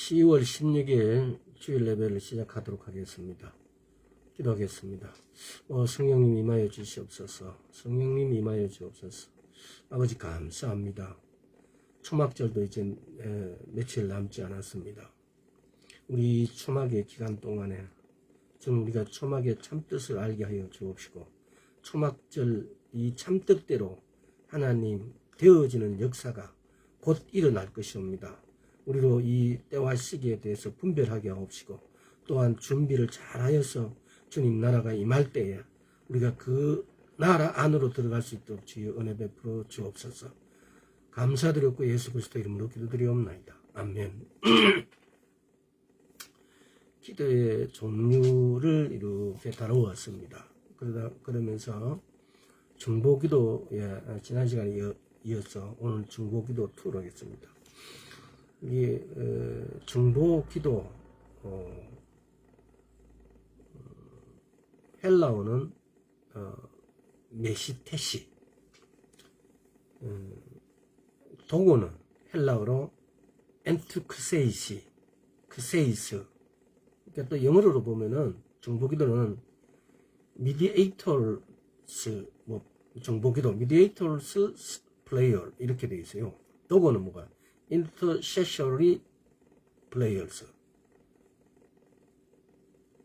10월 16일 주일 예배를 시작하도록 하겠습니다. 기도하겠습니다. 성령님 임하여 주시옵소서. 성령님 임하여 주옵소서. 아버지 감사합니다. 초막절도 이제 며칠 남지 않았습니다. 우리 초막의 기간 동안에 좀 우리가 초막의 참뜻을 알게 하여 주옵시고, 초막절 이 참뜻대로 하나님 되어지는 역사가 곧 일어날 것이옵니다. 우리로 이 때와 시기에 대해서 분별하게 하옵시고, 또한 준비를 잘하여서 주님 나라가 임할 때에 우리가 그 나라 안으로 들어갈 수 있도록 주여 은혜 베풀어 주옵소서. 감사드렸고 예수 그리스도 이름으로 기도드리옵나이다. 아멘. 기도의 종류를 이렇게 다루었습니다. 그러면서 중보기도에 지난 시간에 이어서 오늘 중보기도 2로 하겠습니다. 이 중보기도 헬라어는 메시테시, 동어는 헬라어로 엔투크세이시, 크세이스. 그러니까 또 영어로 보면은 중보기도는 미디에이터스, 중보기도 미디에이터스 플레이어 이렇게 되어 있어요. 동어는 뭐가? intercessory players.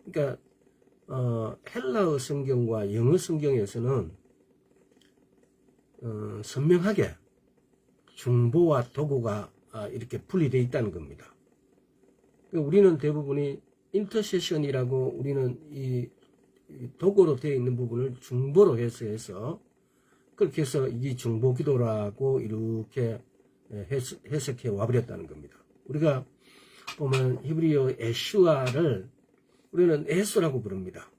그러니까 헬라어 성경과 영어 성경에서는 선명하게 중보와 도구가 이렇게 분리되어 있다는 겁니다. 그러니까 우리는 대부분이 인터세션이라고 우리는 이 도구로 되어 있는 부분을 중보로 해서 그렇게 해서 이 중보기도라고 이렇게 해석해 와버렸다는 겁니다. 우리가 보면 히브리어 에슈아를 우리는 에수라고 부릅니다.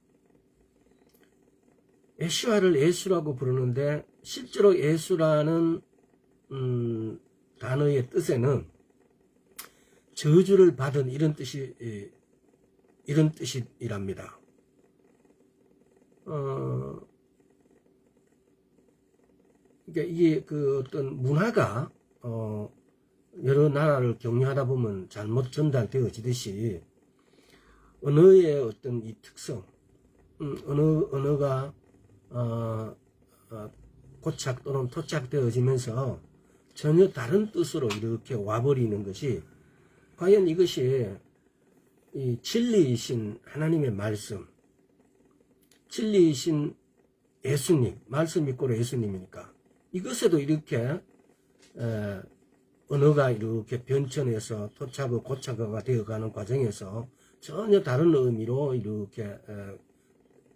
에슈아를 에수라고 부르는데 실제로 에수라는 단어의 뜻에는 저주를 받은 이런 뜻이랍니다. 그러니까 이게 그 어떤 문화가 여러 나라를 격려하다 보면 잘못 전달되어지듯이 언어의 어떤 이 특성, 언어가 고착 또는 토착되어지면서 전혀 다른 뜻으로 이렇게 와버리는 것이, 과연 이것이 이 진리이신 하나님의 말씀, 진리이신 예수님, 말씀 이꼬로 예수님이니까 이것에도 이렇게 언어가 이렇게 변천해서 토착어 고착어가 되어가는 과정에서 전혀 다른 의미로 이렇게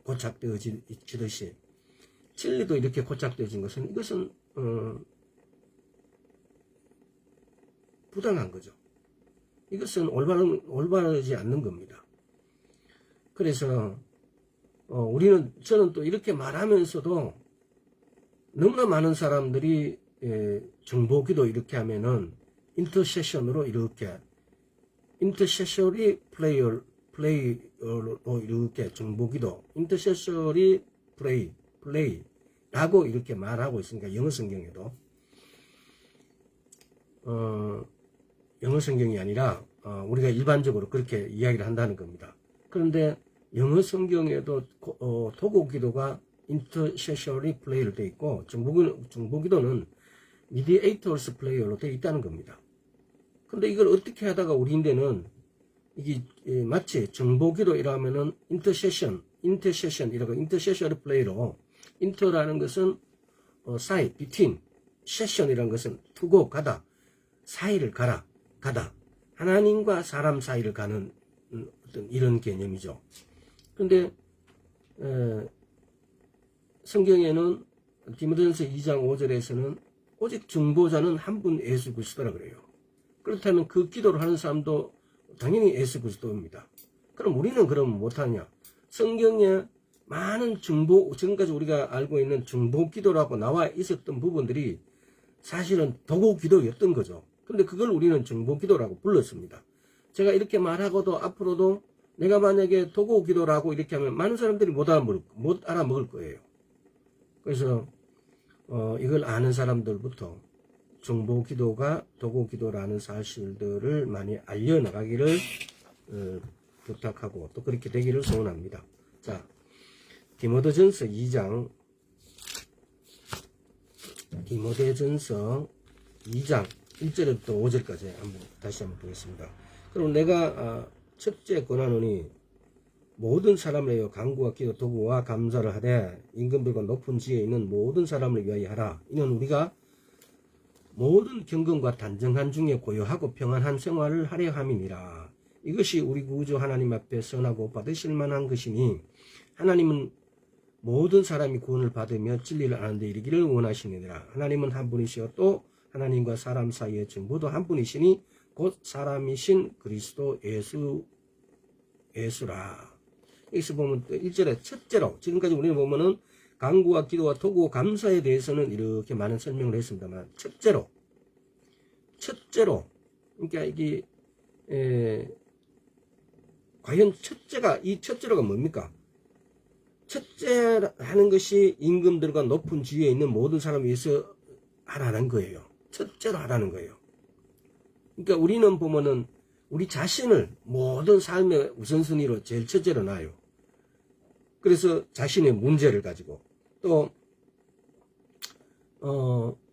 고착되어지듯이 진리도 이렇게 고착되어진 것은, 이것은 부당한 거죠. 이것은 올바르지 않는 겁니다. 그래서 저는 또 이렇게 말하면서도 너무나 많은 사람들이 중보기도 이렇게 하면은 인터세션으로 이렇게 인터세셔리 플레이어로 이렇게 중보기도 인터세셔리 플레이라고 이렇게 말하고 있으니까, 영어 성경에도 영어 성경이 아니라 우리가 일반적으로 그렇게 이야기를 한다는 겁니다. 그런데 영어 성경에도 도구기도가 인터세셔리 플레이로 되어 있고 중보기도는 미디에이터스 플레이어로 되어 있다는 겁니다. 근데 이걸 어떻게 하다가 우리인데는 이게 마치 중보기도 이라면은 인터세션이라고 인터세셔리 플레이로, 인터라는 것은 사이, between, 세션이라는 것은 투고 가다, 사이를 가다, 하나님과 사람 사이를 가는 어떤 이런 개념이죠. 근데 성경에는 디모데전서 2장 5절에서는 오직 중보자는 한 분 예수 그리스도라 그래요. 그렇다면 그 기도를 하는 사람도 당연히 예수 그리스도입니다. 그럼 우리는 그럼 못하냐? 성경에 많은 지금까지 우리가 알고 있는 중보 기도라고 나와 있었던 부분들이 사실은 도구 기도였던 거죠. 근데 그걸 우리는 중보 기도라고 불렀습니다. 제가 이렇게 말하고도 앞으로도 내가 만약에 도구 기도라고 이렇게 하면 많은 사람들이 못 알아먹을 거예요. 그래서 이걸 아는 사람들부터 중보 기도가 도구 기도라는 사실들을 많이 알려나가기를 부탁하고 또 그렇게 되기를 소원합니다. 자, 디모데전서 2장 1절부터 5절까지 다시 한번 보겠습니다. 그럼 내가 첫째 권하노니 모든 사람을 위하여 간구와 기도 도구와 감사를 하되 임금들과 높은 지혜에 있는 모든 사람을 위하여 하라. 이는 우리가 모든 경건과 단정한 중에 고요하고 평안한 생활을 하려 함이니라. 이것이 우리 구주 하나님 앞에 선하고 받으실 만한 것이니 하나님은 모든 사람이 구원을 받으며 진리를 아는 데 이르기를 원하시느니라. 하나님은 한 분이시요 또 하나님과 사람 사이의 전부도 한 분이시니 곧 사람이신 그리스도 예수라. 여기서 보면 1절에 첫째로, 지금까지 우리는 보면은 간구와 기도와 도구 감사에 대해서는 이렇게 많은 설명을 했습니다만 첫째로 그러니까 이게 과연 이 첫째로가 뭡니까? 첫째 하는 것이 임금들과 높은 지위에 있는 모든 사람을 위해서 하라는 거예요. 첫째로 하라는 거예요. 그러니까 우리는 보면은 우리 자신을 모든 삶의 우선순위로 제일 첫째로 놔요. 그래서 자신의 문제를 가지고 또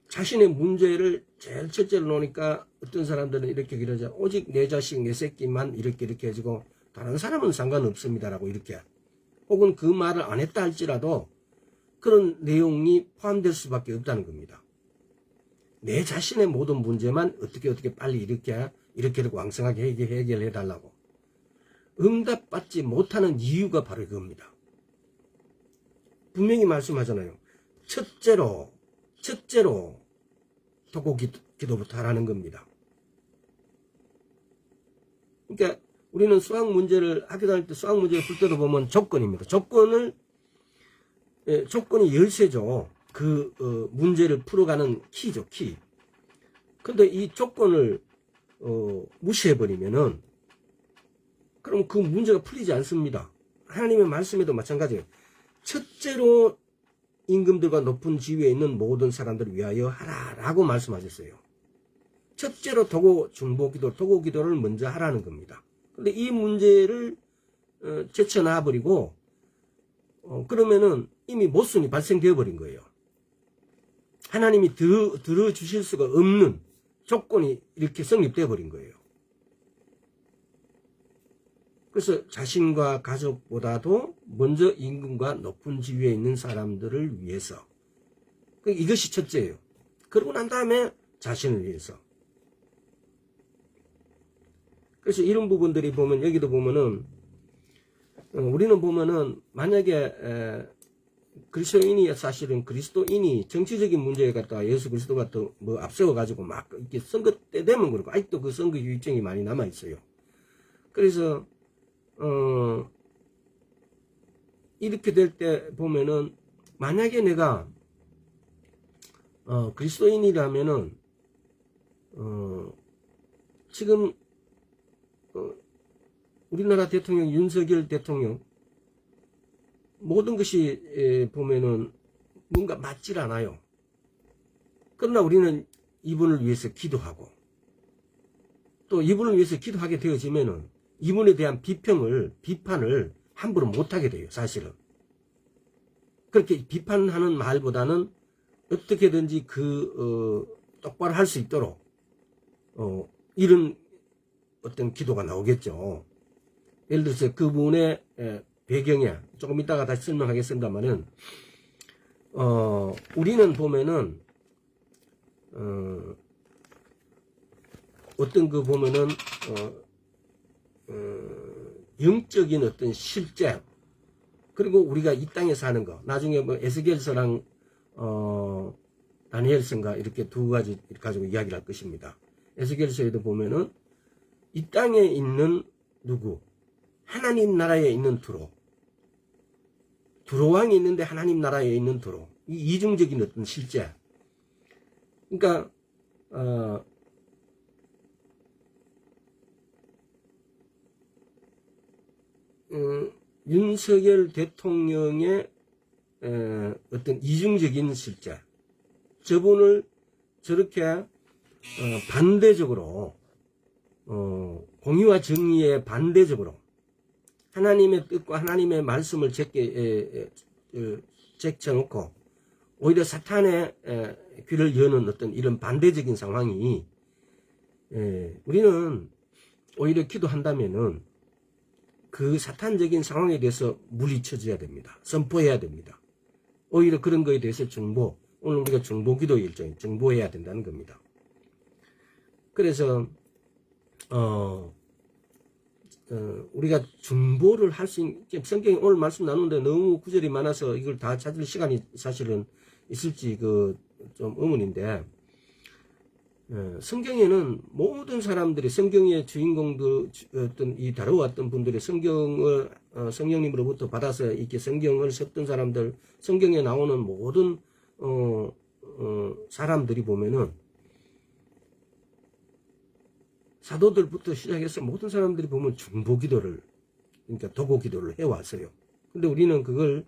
자신의 문제를 제일 첫째로 놓으니까 어떤 사람들은 이렇게 그러죠. 오직 내 자식 내 새끼만 이렇게 해주고 다른 사람은 상관없습니다라고 이렇게, 혹은 그 말을 안 했다 할지라도 그런 내용이 포함될 수밖에 없다는 겁니다. 내 자신의 모든 문제만 어떻게 빨리 이렇게 왕성하게 해결해 달라고 응답받지 못하는 이유가 바로 그겁니다. 분명히 말씀하잖아요. 첫째로 도구 기도부터 하라는 겁니다. 그러니까 우리는 수학 문제를 학교 다닐 때 수학 문제를 풀 때도 보면 조건입니다. 조건이 열쇠죠. 문제를 풀어가는 키죠, 키. 근데 이 조건을 무시해버리면은 그럼 그 문제가 풀리지 않습니다. 하나님의 말씀에도 마찬가지예요. 첫째로 임금들과 높은 지위에 있는 모든 사람들을 위하여 하라라고 말씀하셨어요. 첫째로 중보기도, 도구기도를 먼저 하라는 겁니다. 근데 이 문제를 제쳐놔버리고 그러면은 이미 모순이 발생되어 버린 거예요. 하나님이 들어주실 수가 없는 조건이 이렇게 성립되어 버린 거예요. 그래서 자신과 가족보다도 먼저 임금과 높은 지위에 있는 사람들을 위해서, 이것이 첫째예요. 그러고 난 다음에 자신을 위해서. 그래서 이런 부분들이 보면, 여기도 보면은 우리는 보면은 만약에 그리스도인이 사실은 그리스도인이 정치적인 문제에 갖다가 예수 그리스도가 또 앞세워 가지고 막 이렇게 선거 때 되면 그렇고 아직도 그 선거 유익증이 많이 남아 있어요. 그래서 이렇게 될 때 보면은 만약에 내가 그리스도인이라면은 지금 우리나라 대통령 윤석열 대통령 모든 것이 보면은 뭔가 맞질 않아요. 그러나 우리는 이분을 위해서 기도하고 또 이분을 위해서 기도하게 되어지면은 이분에 대한 비판을 함부로 못하게 돼요, 사실은. 그렇게 비판하는 말보다는 어떻게든지 똑바로 할 수 있도록, 이런 어떤 기도가 나오겠죠. 예를 들어서 그분의 배경에, 조금 이따가 다시 설명하겠습니다만은, 우리는 보면은, 어떤 보면은, 영적인 어떤 실제, 그리고 우리가 이 땅에 사는 거, 나중에 에스겔서랑 다니엘서인가 이렇게 두 가지 가지고 이야기를 할 것입니다. 에스겔서에도 보면은 이 땅에 있는 누구, 하나님 나라에 있는 두로왕이 있는데 하나님 나라에 있는 두로, 이 이중적인 어떤 실제. 그러니까 윤석열 대통령의 어떤 이중적인 실제, 저분을 저렇게 반대적으로 공의와 정의에 반대적으로 하나님의 뜻과 하나님의 말씀을 제쳐놓고 오히려 사탄의 귀를 여는 어떤 이런 반대적인 상황이 우리는 오히려 기도한다면은 그 사탄적인 상황에 대해서 물리쳐줘야 됩니다. 선포해야 됩니다. 오히려 그런 거에 대해서 오늘 우리가 중보기도 일종의 정보해야 된다는 겁니다. 그래서 우리가 중보를 할 수 있는, 성경이 오늘 말씀 나누는데 너무 구절이 많아서 이걸 다 찾을 시간이 사실은 있을지 좀 의문인데, 성경에는 모든 사람들이, 성경의 주인공들, 이 다뤄왔던 분들이 성경을 성령님으로부터 받아서 이렇게 성경을 썼던 사람들, 성경에 나오는 모든 사람들이 보면은 사도들부터 시작해서 모든 사람들이 보면 중보기도를, 그러니까 도고기도를 해왔어요. 근데 우리는 그걸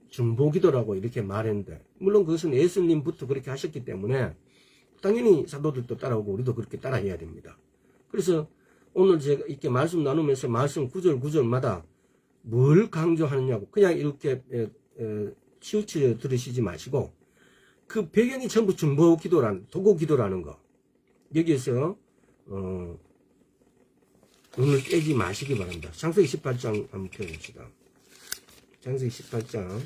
중보기도라고 이렇게 말했는데, 물론 그것은 예수님부터 그렇게 하셨기 때문에 당연히 사도들도 따라오고 우리도 그렇게 따라해야 됩니다. 그래서 오늘 제가 이렇게 말씀 나누면서 말씀 구절마다 뭘 강조하느냐고 그냥 이렇게 치우쳐 들으시지 마시고, 그 배경이 전부 도고기도라는 거, 여기에서 눈을 떼지 마시기 바랍니다. 창세기 18장 한번 펴봅시다. 창세기 18장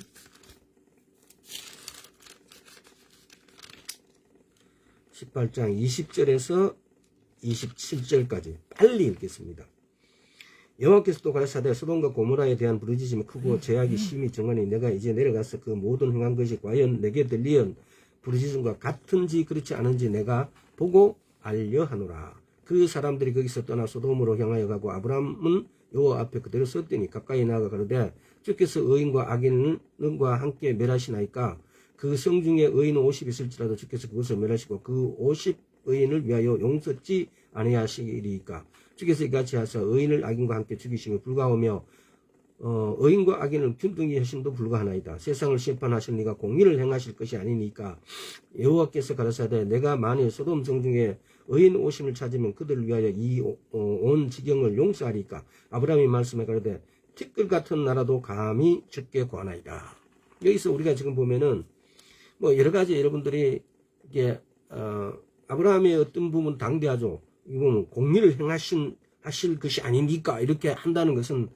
20절에서 27절까지 빨리 읽겠습니다. 여호와께서 또 가라사대 소돔과 고모라에 대한 부르짖음이 크고 죄악이 심히 정하니 내가 이제 내려가서 그 모든 행한 것이 과연 내게 들리은 부르짖음과 같은지 그렇지 않은지 내가 보고 알려하노라. 그 사람들이 거기서 떠나 소돔으로 향하여 가고 아브람은 여호와 앞에 그대로 섰더니 가까이 나아가 가로되 주께서 의인과 악인과 함께 멸하시나이까 그 성중에 의인 50 있을지라도 주께서 그것을 멸하시고 그 50 의인을 위하여 용서치 아니하시리이까. 주께서 이같이 하사 의인을 악인과 함께 죽이심에 불과하며 의인과 악인을 균등히 하심도 불가하나이다. 세상을 심판하실 리가 공의를 행하실 것이 아니니까. 여호와께서 가라사대 내가 만일 소돔 성중에 의인 50을 찾으면 그들을 위하여 이 온 지경을 용서하리까. 아브라함이 말씀해 가로되 티끌 같은 나라도 감히 죽게 구하나이다. 여기서 우리가 지금 보면은 뭐 여러 가지 여러분들이 이게 아브라함의 어떤 부분 당대하죠. 이건 공의를 하실 것이 아닙니까? 이렇게 한다는 것은,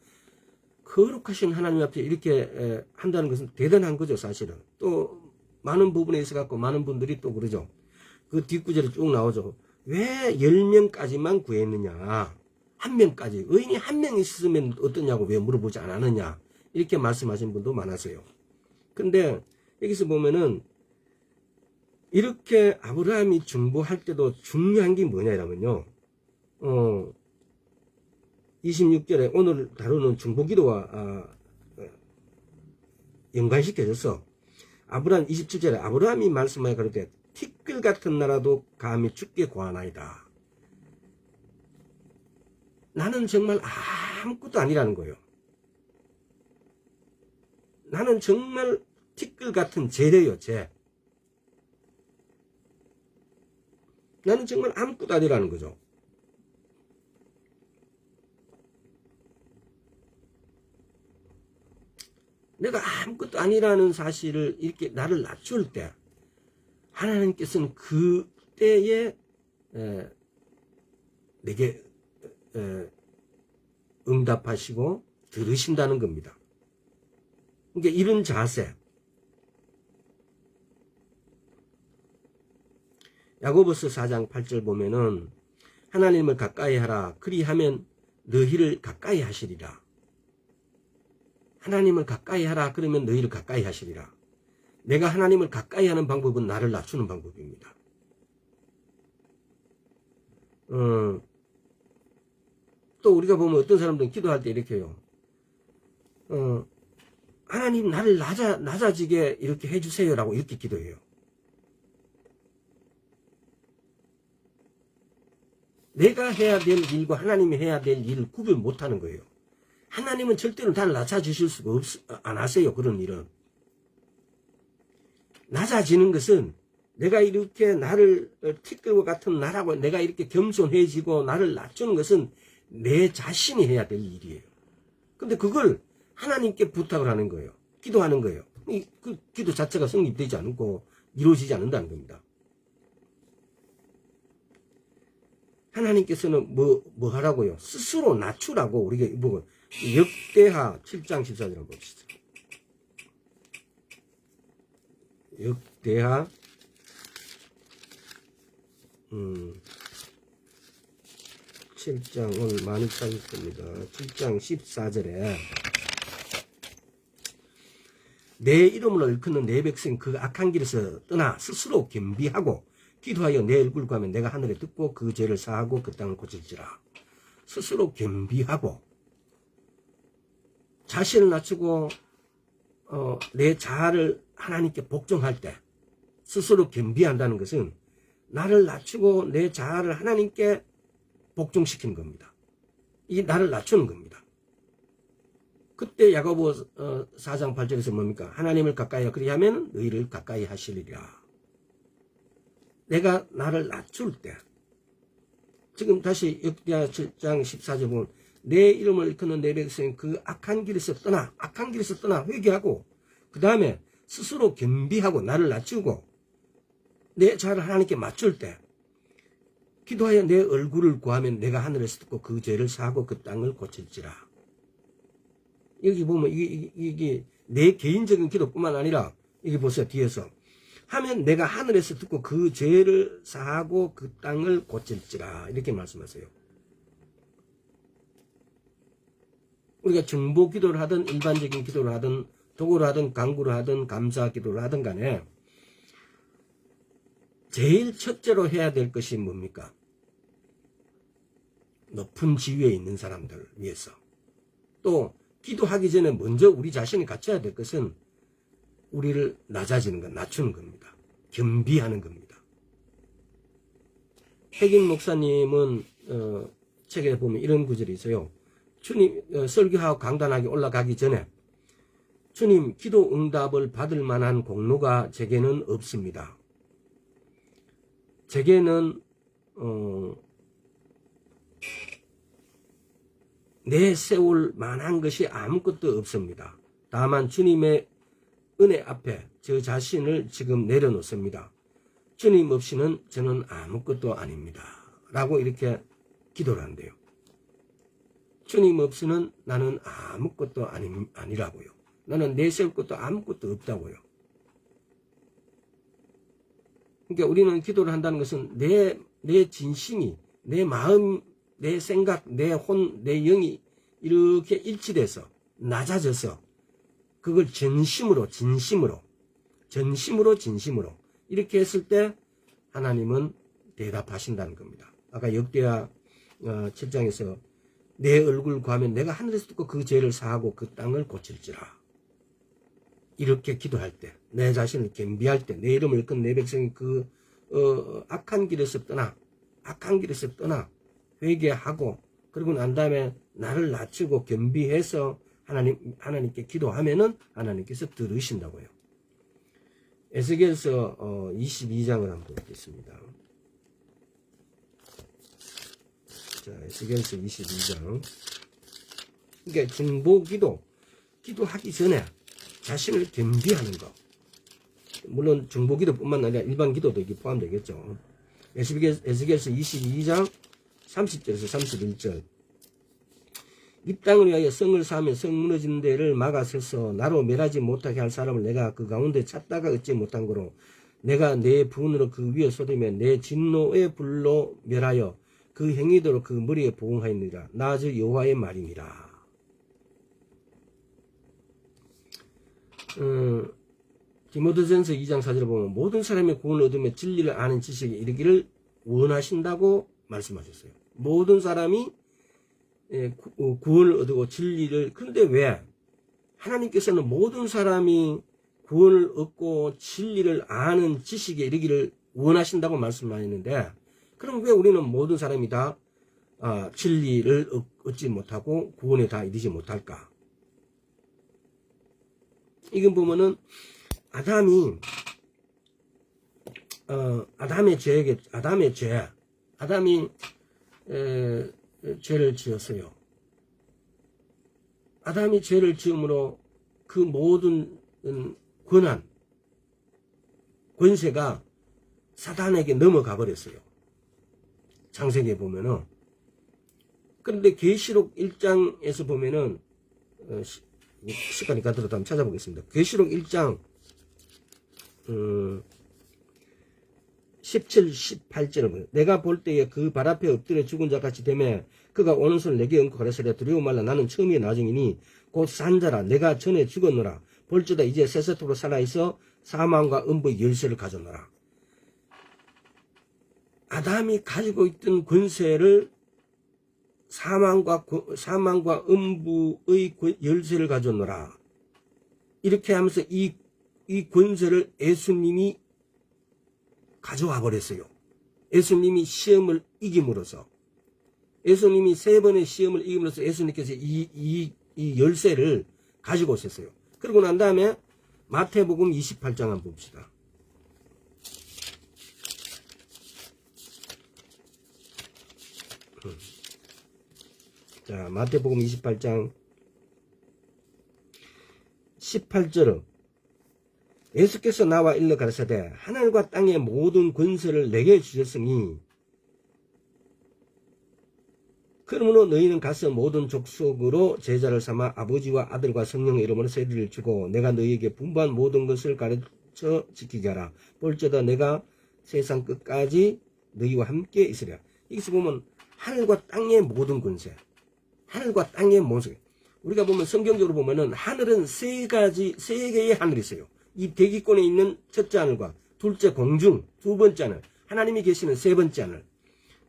거룩하신 하나님 앞에 이렇게 한다는 것은 대단한 거죠, 사실은. 또 많은 부분에 있어 갖고 많은 분들이 또 그러죠. 그 뒷구절에 쭉 나오죠. 왜 10명까지만 구했느냐? 1명까지. 의인이 1명 있으면 어떠냐고 왜 물어보지 않았느냐? 이렇게 말씀하신 분도 많았어요. 근데 여기서 보면은 이렇게 아브라함이 중보할 때도 중요한 게 뭐냐면요. 26절에 오늘 다루는 중보기도와 연관시켜져서 아브라함 27절에 아브라함이 말씀하여 가로되 티끌 같은 나라도 감히 죽게 구하나이다. 나는 정말 아무것도 아니라는 거예요. 나는 정말 티끌 같은 죄래요, 죄. 나는 정말 아무것도 아니라는 거죠. 내가 아무것도 아니라는 사실을 이렇게 나를 낮출 때 하나님께서는 그때에 내게 응답하시고 들으신다는 겁니다. 그러니까 이런 자세, 야고보서 4장 8절 보면은 하나님을 가까이 하라. 그리하면 너희를 가까이 하시리라. 하나님을 가까이 하라. 그러면 너희를 가까이 하시리라. 내가 하나님을 가까이 하는 방법은 나를 낮추는 방법입니다. 또 우리가 보면 어떤 사람들은 기도할 때 이렇게 해요. 하나님 나를 낮아지게 이렇게 해주세요라고 이렇게 기도해요. 내가 해야 될 일과 하나님이 해야 될 일을 구별 못하는 거예요. 하나님은 절대로 나를 낮아주실 수가 안 하세요. 그런 일은. 낮아지는 것은 내가 이렇게 나를 티끌과 같은 나라고 내가 이렇게 겸손해지고 나를 낮추는 것은 내 자신이 해야 될 일이에요. 근데 그걸 하나님께 부탁을 하는 거예요. 기도하는 거예요. 그 기도 자체가 성립되지 않고 이루어지지 않는다는 겁니다. 하나님께서는 뭐 하라고요? 스스로 낮추라고 우리가 보고 역대하 7장 14절 한번 봅시다. 역대하 7장 오늘 많이 찾을 겁니다. 7장 14절에 내 이름을 일컫는 내 백성 그 악한 길에서 떠나 스스로 겸비하고 기도하여 내 얼굴 구하면 내가 하늘에 듣고 그 죄를 사하고 그 땅을 고칠지라. 스스로 겸비하고 자신을 낮추고 내 자아를 하나님께 복종할 때 스스로 겸비한다는 것은 나를 낮추고 내 자아를 하나님께 복종시키는 겁니다. 이게 나를 낮추는 겁니다. 그때 야고보 4장 8절에서 뭡니까? 하나님을 가까이 하여 그리하면 너희를 가까이 하시리라. 내가 나를 낮출 때 지금 다시 역대하 7장 14절 보면 내 이름을 일컫는 내 백성 그 악한 길에서 떠나 회개하고 그 다음에 스스로 겸비하고 나를 낮추고 내 자를 하나님께 맞출 때 기도하여 내 얼굴을 구하면 내가 하늘에서 듣고 그 죄를 사하고 그 땅을 고칠지라. 여기 보면 이게 내 개인적인 기도뿐만 아니라 여기 보세요. 뒤에서 하면 내가 하늘에서 듣고 그 죄를 사하고 그 땅을 고칠지라 이렇게 말씀하세요. 우리가 중보 기도를 하든 일반적인 기도를 하든 도구를 하든 강구를 하든 감사 기도를 하든 간에 제일 첫째로 해야 될 것이 뭡니까? 높은 지위에 있는 사람들을 위해서 또 기도하기 전에 먼저 우리 자신이 갖춰야 될 것은 우리를 낮아지는 것, 낮추는 겁니다. 겸비하는 겁니다. 핵인 목사님은 책에 보면 이런 구절이 있어요. 주님 설교하고 강단하게 올라가기 전에 주님 기도 응답을 받을 만한 공로가 제게는 없습니다. 제게는 내세울 만한 것이 아무것도 없습니다. 다만 주님의 은혜 앞에 저 자신을 지금 내려놓습니다. 주님 없이는 저는 아무것도 아닙니다. 라고 이렇게 기도를 한대요. 주님 없이는 나는 아무것도 아니라고요. 나는 내세울 것도 아무것도 없다고요. 그러니까 우리는 기도를 한다는 것은 내 진심이, 내 마음, 내 생각, 내 혼, 내 영이 이렇게 일치돼서 낮아져서 그걸 진심으로 이렇게 했을 때 하나님은 대답하신다는 겁니다. 아까 역대하 7장에서 내 얼굴 구하면 내가 하늘에서 듣고 그 죄를 사하고 그 땅을 고칠지라. 이렇게 기도할 때, 내 자신을 겸비할 때, 내 이름을 일컫는 내 백성이 그 악한 길에서 떠나 회개하고 그러고 난 다음에 나를 낮추고 겸비해서 하나님께 기도하면은 하나님께서 들으신다고요. 에스겔서 22장을 한번 보겠습니다. 자, 에스겔서 22장. 그러니까 중보 기도하기 전에 자신을 겸비하는 것. 물론 중보 기도뿐만 아니라 일반 기도도 여기 포함되겠죠. 에스겔서 22장 30절에서 31절. 이 땅을 위하여 성을 쌓으며 성 무너진 데를 막아서서 나로 멸하지 못하게 할 사람을 내가 그 가운데 찾다가 얻지 못한 거로 내가 내 분으로 그 위에 쏟으며 내 진노의 불로 멸하여 그 행위대로 그 머리에 보응하였느니라. 나 저 여호와의 말이니라. 디모데전서 2장 4절을 보면 모든 사람이 구원을 얻으며 진리를 아는 지식에 이르기를 원하신다고 말씀하셨어요. 모든 사람이 구원을 얻고 진리를, 그런데 왜 하나님께서는 모든 사람이 구원을 얻고 진리를 아는 지식에 이르기를 원하신다고 말씀하셨는데, 그럼 왜 우리는 모든 사람이 다 진리를 얻지 못하고 구원에 다 이르지 못할까? 이건 보면은 아담이 아담의 죄에게, 아담이 죄를 지었어요. 아담이 죄를 지음으로 그 모든 권세가 사단에게 넘어가 버렸어요. 창세기에 보면은. 그런데 계시록 1장에서 보면은 시간이 가더라도 한번 찾아보겠습니다. 계시록 1장 17, 18절을 보요. 내가 볼 때에 그 발 앞에 엎드려 죽은 자 같이 되매 그가 오는 손을 내게 얹고 가라사대 두려워 말라 나는 처음이 나중이니 곧 산자라 내가 전에 죽었노라 볼지다 이제 세세토로 살아있어 사망과 음부의 열쇠를 가졌노라. 아담이 가지고 있던 권세를 사망과 음부의 열쇠를 가졌노라. 이렇게 하면서 이 권세를 예수님이 가져와 버렸어요. 예수님이 시험을 이김으로써 예수님이 3번의 시험을 이김으로써 예수님께서 이 열쇠를 가지고 오셨어요. 그러고 난 다음에 마태복음 28장 한번 봅시다. 자, 마태복음 28장 18절은 예수께서 나와 일러 가라사대 하늘과 땅의 모든 권세를 내게 주셨으니 그러므로 너희는 가서 모든 족속으로 제자를 삼아 아버지와 아들과 성령의 이름으로 세례를 주고 내가 너희에게 분부한 모든 것을 가르쳐 지키게 하라. 볼지어다 내가 세상 끝까지 너희와 함께 있으리라. 여기서 보면 하늘과 땅의 모든 권세, 하늘과 땅의 모든 우리가 보면 성경적으로 보면은 하늘은 세 개의 하늘이 있어요. 이 대기권에 있는 첫째 하늘과 둘째 공중, 두 번째 하늘, 하나님이 계시는 세 번째 하늘,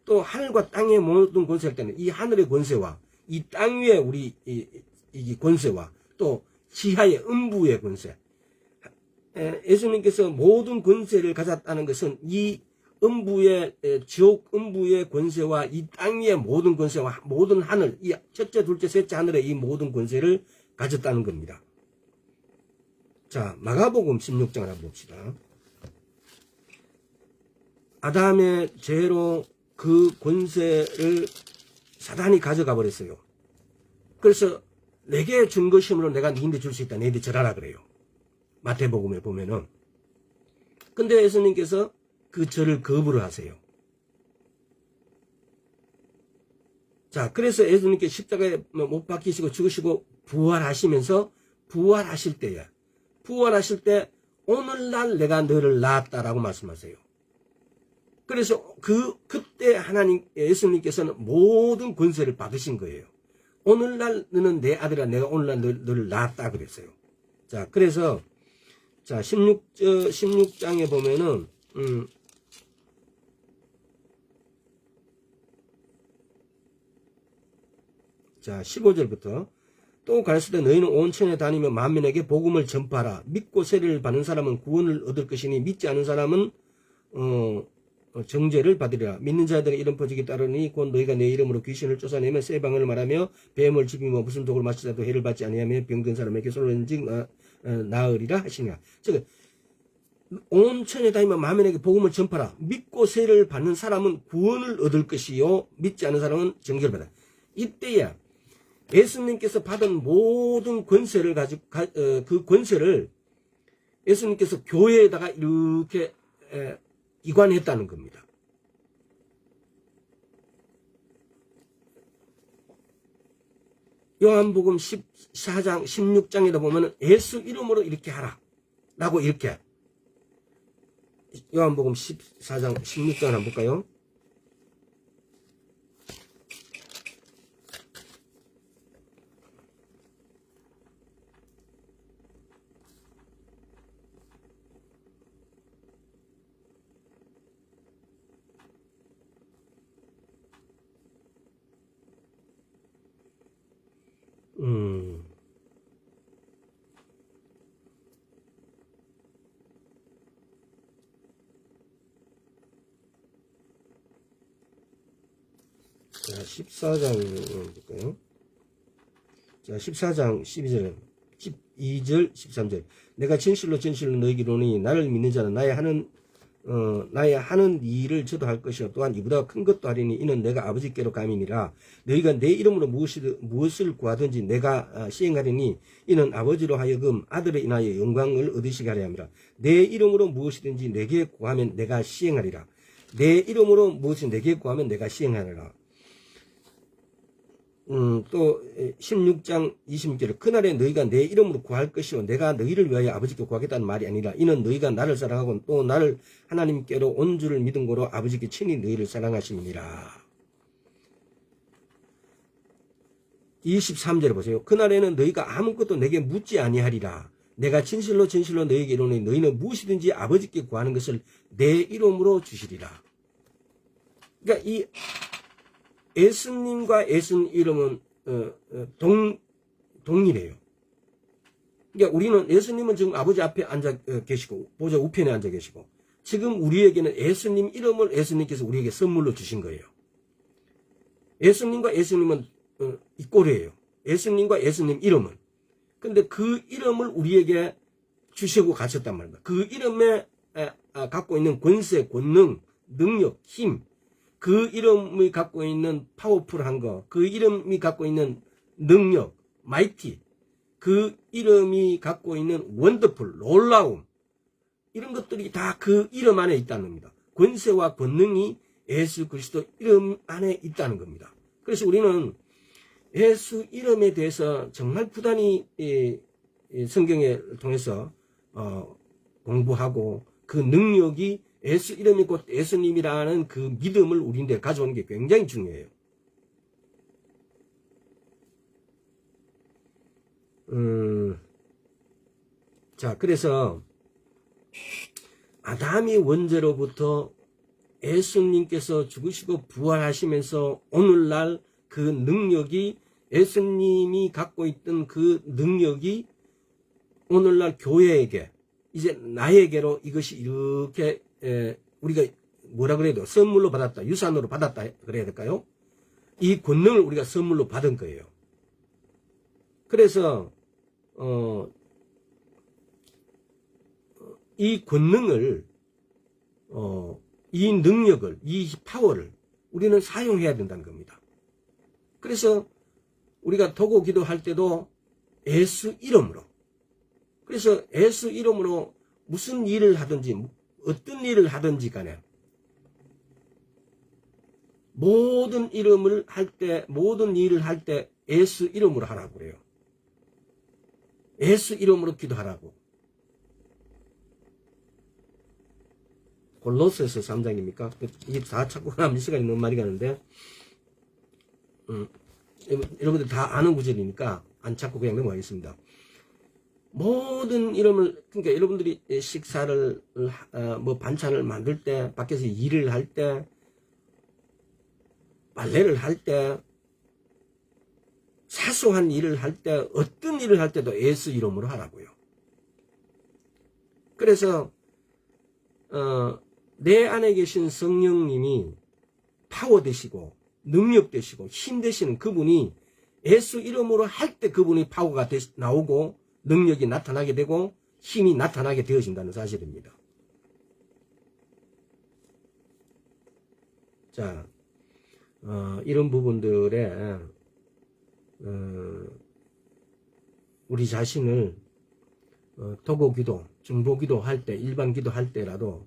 또 하늘과 땅의 모든 권세할 때는 이 하늘의 권세와 이 땅 위에 우리 이 권세와 또 지하의 음부의 권세, 예수님께서 모든 권세를 가졌다는 것은 이 음부의 지옥 음부의 권세와 이 땅 위의 모든 권세와 모든 하늘, 이 첫째, 둘째, 셋째 하늘의 이 모든 권세를 가졌다는 겁니다. 자, 마가복음 16장을 한번 봅시다. 아담의 죄로 그 권세를 사단이 가져가 버렸어요. 그래서 내게 준 것이므로 내가 너희한테 줄 수 있다. 너희들 절하라 그래요. 마태복음에 보면은. 근데 예수님께서 그 절을 거부를 하세요. 자, 그래서 예수님께 십자가에 못 박히시고 죽으시고 부활하시면서 부활하실 때 오늘날 내가 너를 낳았다라고 말씀하세요. 그래서 그때 예수님께서는 모든 권세를 받으신 거예요. 오늘날 너는 내 아들아 내가 오늘날 너를 낳았다 그랬어요. 자, 그래서 자 16장에 보면은 자 15절부터 또 가르치되 너희는 온 천에 다니며 만민에게 복음을 전파하라. 믿고 세례를 받는 사람은 구원을 얻을 것이니 믿지 않은 사람은 정죄를 받으리라. 믿는 자들의 이름 퍼지기 따르니 곧 너희가 내 이름으로 귀신을 쫓아내며 새 방언을 말하며 뱀을 집이며 무슨 독을 마시자도 해를 받지 아니하며 병든 사람에게 솔로인즉 나으리라 하시니라. 즉 온 천에 다니며 만민에게 복음을 전파하라. 믿고 세례를 받는 사람은 구원을 얻을 것이요 믿지 않은 사람은 정죄를 받아. 이때야 예수님께서 받은 모든 권세를 그 권세를 예수님께서 교회에다가 이렇게 이관했다는 겁니다. 요한복음 14장 16장에다 보면 예수 이름으로 이렇게 하라 라고 이렇게 요한복음 14장 16장을 한번 볼까요? 자, 14장 볼까요? 자, 14장 12절, 12절, 13절. 내가 진실로 너희에게 이르노니 나를 믿는 자는 나의 하는 나의 하는 일을 저도 할 것이요 또한 이보다 큰 것도 하리니 이는 내가 아버지께로 감이니라. 너희가 내 이름으로 무엇을 구하든지 내가 시행하리니 이는 아버지로 하여금 아들에 인하여 영광을 얻으시게 하려 함이라. 내 이름으로 무엇이든지 내게 구하면 내가 시행하리라. 내 이름으로 무엇이 내게 구하면 내가 시행하리라. 또 16장 26절에 그날에 너희가 내 이름으로 구할 것이요 내가 너희를 위하여 아버지께 구하겠다는 말이 아니라 이는 너희가 나를 사랑하고 또 나를 하나님께로 온 줄을 믿은 거로 아버지께 친히 너희를 사랑하심이니라. 23절에 보세요. 그날에는 너희가 아무것도 내게 묻지 아니하리라. 내가 진실로 진실로 너희에게 이르노니 너희는 무엇이든지 아버지께 구하는 것을 내 이름으로 주시리라. 그러니까 이 예수님과 예수님 이름은 동일해요. 그러니까 우리는 예수님은 지금 아버지 앞에 앉아 계시고 보좌 우편에 앉아 계시고 지금 우리에게는 예수님 이름을 예수님께서 우리에게 선물로 주신 거예요. 예수님과 예수님은 이 꼴이에요. 예수님과 예수님 이름은. 근데 그 이름을 우리에게 주시고 가셨단 말입니다. 그 이름에 갖고 있는 권세, 권능, 능력, 힘, 그 이름이 갖고 있는 파워풀한 거, 그 이름이 갖고 있는 능력, 마이티, 그 이름이 갖고 있는 원더풀, 놀라움, 이런 것들이 다 그 이름 안에 있다는 겁니다. 권세와 권능이 예수 그리스도 이름 안에 있다는 겁니다. 그래서 우리는 예수 이름에 대해서 정말 부단히 성경을 통해서 공부하고 그 능력이 예수 이름이 곧 예수님이라는 그 믿음을 우리인데 가져오는 게 굉장히 중요해요. 자, 그래서 아담이 원죄로부터 예수님께서 죽으시고 부활하시면서 오늘날 그 능력이 예수님이 갖고 있던 그 능력이 오늘날 교회에게 이제 나에게로 이것이 이렇게 우리가 뭐라 그래도 선물로 받았다, 유산으로 받았다 그래야 될까요? 이 권능을 우리가 선물로 받은 거예요. 그래서 이 권능을 이 능력을, 이 파워를 우리는 사용해야 된다는 겁니다. 그래서 우리가 도고 기도할 때도 예수 이름으로, 그래서 예수 이름으로 무슨 일을 하든지 어떤 일을 하든지 간에 모든 이름을 할 때, 모든 일을 할 때 예수 이름으로 하라고 그래요. 예수 이름으로 기도하라고. 골로새서 3장입니까? 이게 다 찾고 나면 시간이 너무 많이 가는데 여러분들 다 아는 구절이니까 안 찾고 그냥 넘어가겠습니다. 모든 이름을, 그러니까 여러분들이 식사를 뭐 반찬을 만들 때, 밖에서 일을 할 때, 빨래를 할 때, 사소한 일을 할 때, 어떤 일을 할 때도 예수 이름으로 하라고요. 그래서 내 안에 계신 성령님이 파워 되시고 능력 되시고 힘 되시는 그분이 예수 이름으로 할 때 그분이 파워가 나오고 능력이 나타나게 되고 힘이 나타나게 되어진다는 사실입니다. 자, 이런 부분들에 우리 자신을 도고기도, 중보기도 할 때, 일반 기도할 때라도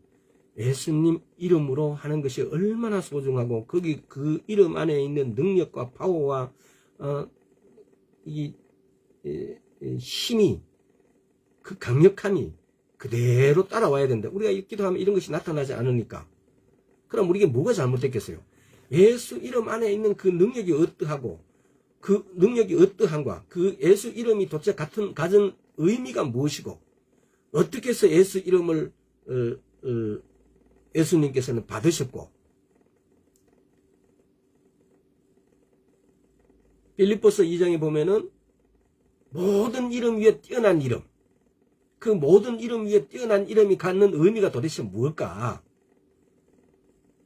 예수님 이름으로 하는 것이 얼마나 소중하고 거기 그 이름 안에 있는 능력과 파워와 힘이, 그 강력함이 그대로 따라와야 된다. 우리가 기도하면 이런 것이 나타나지 않으니까. 그럼 우리에게 뭐가 잘못됐겠어요? 예수 이름 안에 있는 그 능력이 어떠하고 그 능력이 어떠한가, 그 예수 이름이 도대체 가진 의미가 무엇이고 어떻게 해서 예수 이름을 예수님께서는 받으셨고, 빌립보서 2장에 보면은 모든 이름 위에 뛰어난 이름, 그 모든 이름 위에 뛰어난 이름이 갖는 의미가 도대체 무엇일까?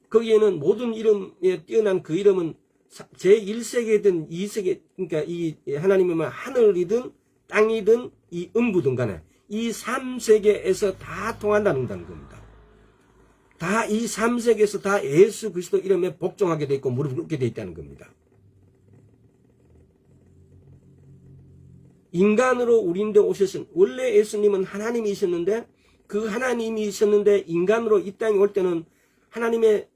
거기에는 모든 이름에 뛰어난 그 이름은 제1세계든 2세계, 그러니까 이 하나님은 하늘이든 땅이든 이 음부든 간에 이 3세계에서 다 통한다는 겁니다. 다 이 3세계에서 다 예수 그리스도 이름에 복종하게 돼 있고 무릎 꿇게 돼 있다는 겁니다. 인간으로 우리인데 오셨은, 원래 예수님은 하나님이셨는데 그 하나님이셨는데 인간으로 이 땅에 올 때는 하나님의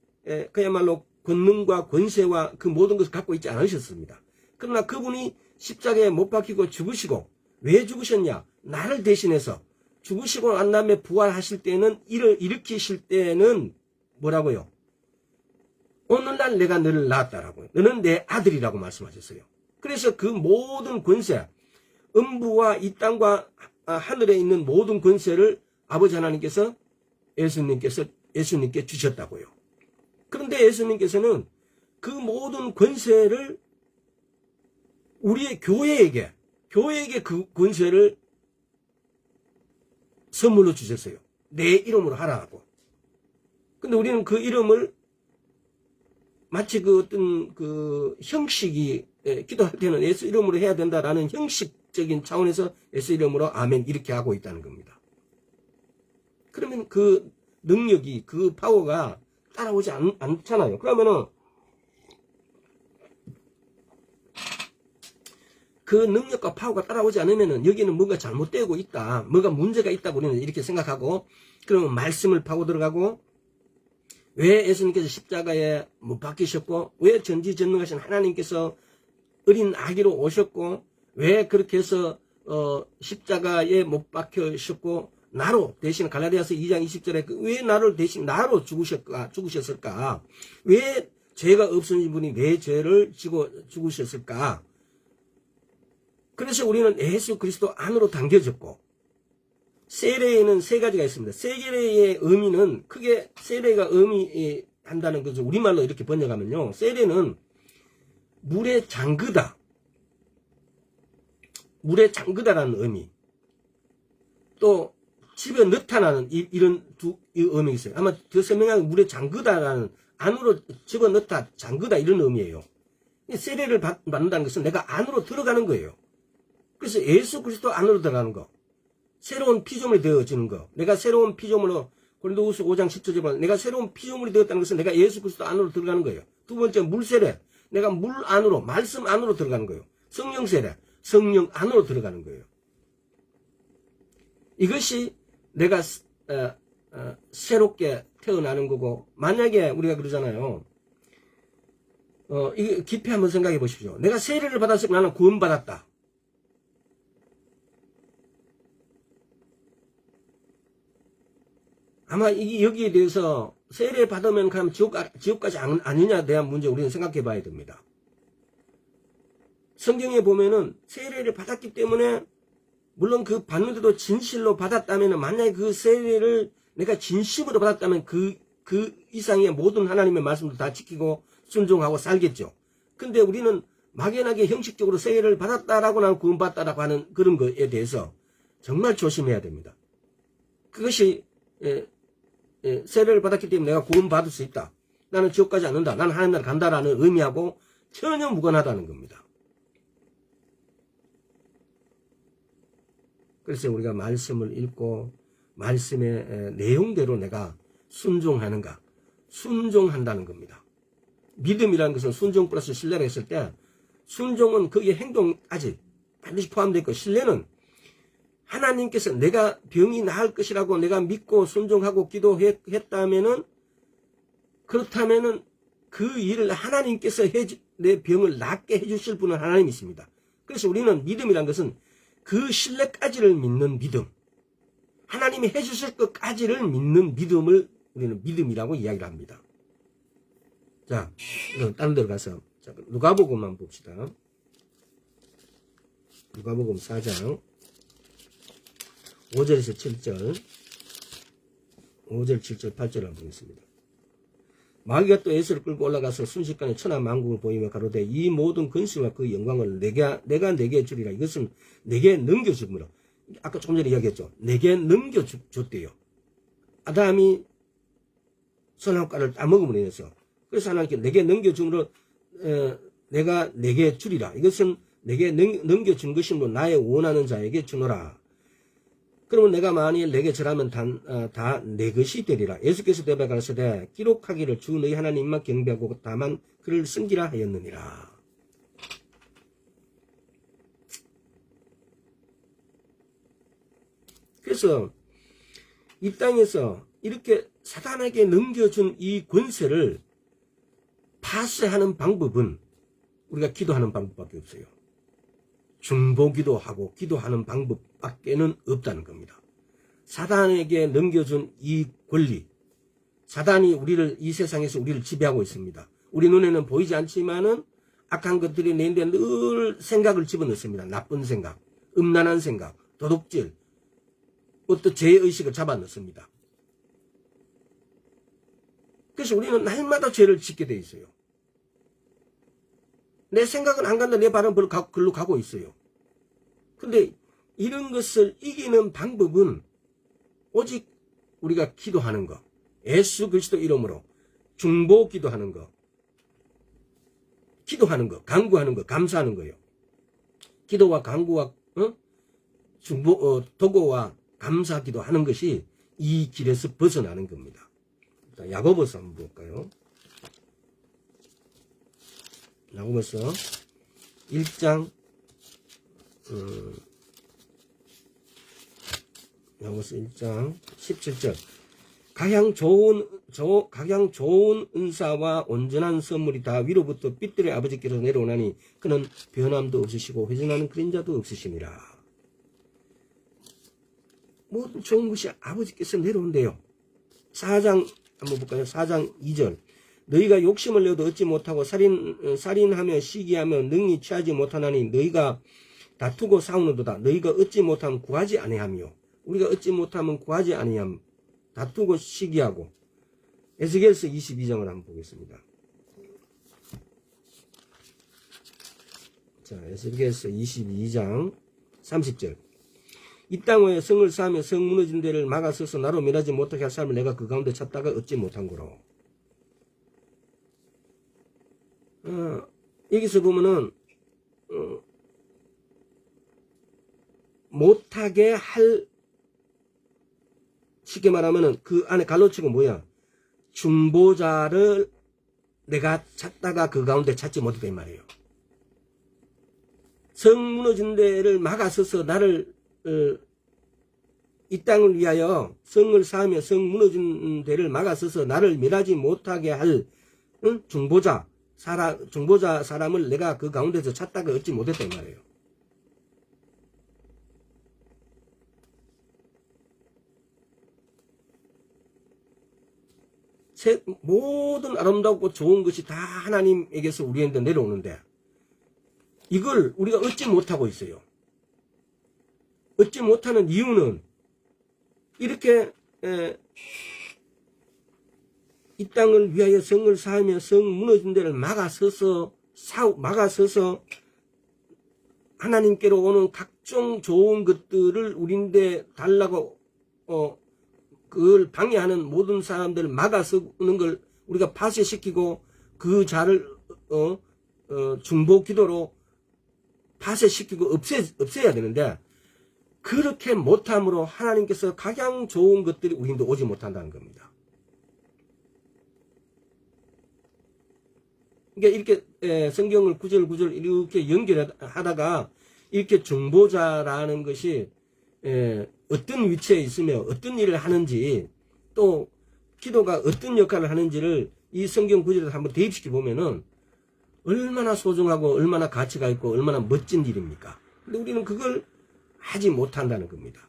그야말로 권능과 권세와 그 모든 것을 갖고 있지 않으셨습니다. 그러나 그분이 십자가에 못 박히고 죽으시고, 왜 죽으셨냐? 나를 대신해서 죽으시고 난 다음에 부활하실 때는, 일으키실 때는 뭐라고요? 오늘날 내가 너를 낳았다라고요. 너는 내 아들이라고 말씀하셨어요. 그래서 그 모든 권세, 음부와 이 땅과 하늘에 있는 모든 권세를 아버지 하나님께서 예수님께 주셨다고요. 그런데 예수님께서는 그 모든 권세를 우리의 교회에게 그 권세를 선물로 주셨어요. 내 이름으로 하라고. 근데 우리는 그 이름을 마치 그 어떤 그 형식이, 기도할 때는 예수 이름으로 해야 된다라는 형식적인 차원에서 예수 이름으로 아멘 이렇게 하고 있다는 겁니다. 그러면 그 능력이, 그 파워가 따라오지 않잖아요. 그러면은 그 능력과 파워가 따라오지 않으면은 여기는 뭔가 잘못되고 있다, 뭐가 문제가 있다고 우리는 이렇게 생각하고, 그러면 말씀을 파고 들어가고, 왜 예수님께서 십자가에 못 박히셨고, 왜 전지전능하신 하나님께서 어린 아기로 오셨고, 왜 그렇게 해서 십자가에 못 박히셨고 나로 대신, 갈라디아서 2장 20절에 왜 나를 대신 나로 죽으셨을까? 왜 죄가 없으신 분이 내 죄를 지고 죽으셨을까? 그래서 우리는 예수 그리스도 안으로 당겨졌고, 세례에는 세 가지가 있습니다. 세례의 의미는 크게, 세례가 의미한다는 거죠. 우리말로 이렇게 번역하면요, 세례는 물에 잠그다, 물에 잠그다라는 의미, 또 집에 넣다라는 이런 두 의미가 있어요. 아마 더 설명하면 물에 잠그다라는, 안으로 집어넣다, 잠그다 이런 의미예요. 세례를 받는다는 것은 내가 안으로 들어가는 거예요. 그래서 예수 그리스도 안으로 들어가는 거, 새로운 피조물이 되어지는 거, 내가 새로운 피조물로, 고린도후서 5장 10절에 보면 내가 새로운 피조물이 되었다는 것은 내가 예수 그리스도 안으로 들어가는 거예요. 두 번째, 물세례, 내가 물 안으로, 말씀 안으로 들어가는 거예요. 성령 세례, 성령 안으로 들어가는 거예요. 이것이 내가 새롭게 태어나는 거고, 만약에 우리가 그러잖아요. 이게 깊이 한번 생각해 보십시오. 내가 세례를 받았을 때 나는 구원받았다. 아마 여기에 대해서 세례 받으면 그럼 지옥까지 아니냐에 대한 문제 우리는 생각해 봐야 됩니다. 성경에 보면은 세례를 받았기 때문에, 물론 그 받는데도 진실로 받았다면, 만약에 그 세례를 내가 진심으로 받았다면 그 이상의 모든 하나님의 말씀도 다 지키고 순종하고 살겠죠. 근데 우리는 막연하게 형식적으로 세례를 받았다라고 나는 구원받았다라고 하는 그런 거에 대해서 정말 조심해야 됩니다. 그것이 세례를 받았기 때문에 내가 구원받을 수 있다, 나는 지옥 가지 않는다, 나는 하나님 나라 간다라는 의미하고 전혀 무관하다는 겁니다. 그래서 우리가 말씀을 읽고 말씀의 내용대로 내가 순종하는가, 순종한다는 겁니다. 믿음이라는 것은 순종 플러스 신뢰를 했을 때, 순종은 거기에 행동까지 반드시 포함되어 있고, 신뢰는 하나님께서 내가 병이 나을 것이라고 내가 믿고 순종하고 기도했다면은, 그렇다면은 그 일을 하나님께서 내 병을 낫게 해주실 분은 하나님이십니다. 그래서 우리는 믿음이라는 것은 그 신뢰까지를 믿는 믿음, 하나님이 해주실 것까지를 믿는 믿음을 우리는 믿음이라고 이야기를 합니다. 자, 그럼 다른 데로 가서 누가복음만 봅시다. 누가복음 4장 5절에서 7절, 5절, 7절, 8절을 한번 보겠습니다. 마귀가 또 예수를 끌고 올라가서 순식간에 천하 만국을 보이며 가로되, 이 모든 근심과 그 영광을 내가 내게 주리라. 이것은 내게 넘겨주므로, 아까 조금 전에 이야기했죠. 내게 넘겨줬대요. 아담이 선악과를 따먹음으로 인해서. 그래서 하나님께 내게 넘겨주므로 내가 내게 주리라. 이것은 내게 넘겨준 것이므로 나의 원하는 자에게 주노라. 그러면 내가 만일 내게 절하면 다 내 것이 되리라. 예수께서 대답하여 가라사대 기록하기를 주 너희 하나님만 경배하고 다만 그를 섬기라 하였느니라. 그래서 이 땅에서 이렇게 사단에게 넘겨준 이 권세를 파쇄하는 방법은 우리가 기도하는 방법밖에 없어요. 중보기도하고 기도하는 방법밖에는 없다는 겁니다. 사단에게 넘겨준 이 권리, 사단이 이 세상에서 우리를 지배하고 있습니다. 우리 눈에는 보이지 않지만은 악한 것들이 내 인데 늘 생각을 집어넣습니다. 나쁜 생각, 음란한 생각, 도둑질, 어떤 죄의식을 잡아넣습니다. 그래서 우리는 날마다 죄를 짓게 돼 있어요. 내 생각은 안 간다, 내 발은 글로 가고 있어요. 근데 이런 것을 이기는 방법은 오직 우리가 기도하는 것, 예수 그리스도 이름으로 중보 기도하는 것, 기도하는 것, 간구하는 것, 감사하는 거예요. 기도와 간구와 도고와 감사 기도하는 것이 이 길에서 벗어나는 겁니다. 자, 야고보서 한번 볼까요? 야고보서 1장 야고보서 1장 17절 가장 좋은 은사와 온전한 선물이 다 위로부터 빛들의 아버지께서 내려오나니 그는 변함도 없으시고 회전하는 그림자도 없으시니라. 모든 좋은 것이 아버지께서 내려온대요. 4장 한번 볼까요? 4장 2절 너희가 욕심을 내어도 얻지 못하고 살인하며 시기하며 능히 취하지 못하나니 너희가 다투고 싸우는도다. 너희가 얻지 못하면 구하지 아니하며 우리가 얻지 못하면 구하지 아니함. 다투고 시기하고. 에스겔서 22장을 한번 보겠습니다. 자, 에스겔서 22장 30절 이 땅 위에 성을 쌓으며 성 무너진 데를 막아서서 나로 멸하지 못하게 할 사람을 내가 그 가운데 찾다가 얻지 못한 거로. 여기서 보면은 못하게 할, 쉽게 말하면은 그 안에 갈로치고 뭐야? 중보자를 내가 찾다가 그 가운데 찾지 못했다 이 말이에요. 성 무너진 데를 막아서서 나를 이 땅을 위하여 성을 쌓으며 성 무너진 데를 막아서서 나를 멸하지 못하게 할 중보자 사람을 내가 그 가운데서 찾다가 얻지 못했다 이 말이에요. 모든 아름답고 좋은 것이 다 하나님에게서 우리한테 내려오는데 이걸 우리가 얻지 못하고 있어요. 얻지 못하는 이유는 이렇게 이 땅을 위하여 성을 쌓으며 성 무너진 데를 막아서서 하나님께로 오는 각종 좋은 것들을 우리인데 달라고 그걸 방해하는 모든 사람들을 막아서는 걸 우리가 파쇄시키고 그 자를 중보 기도로 파쇄시키고 없애야 되는데 그렇게 못함으로 하나님께서 가장 좋은 것들이 우리인데 오지 못한다는 겁니다. 그러니까 이렇게 성경을 구절 이렇게 연결하다가 이렇게 중보자라는 것이 어떤 위치에 있으며 어떤 일을 하는지 또 기도가 어떤 역할을 하는지를 이 성경 구절에 한번 대입시켜 보면은 얼마나 소중하고 얼마나 가치가 있고 얼마나 멋진 일입니까? 근데 우리는 그걸 하지 못한다는 겁니다.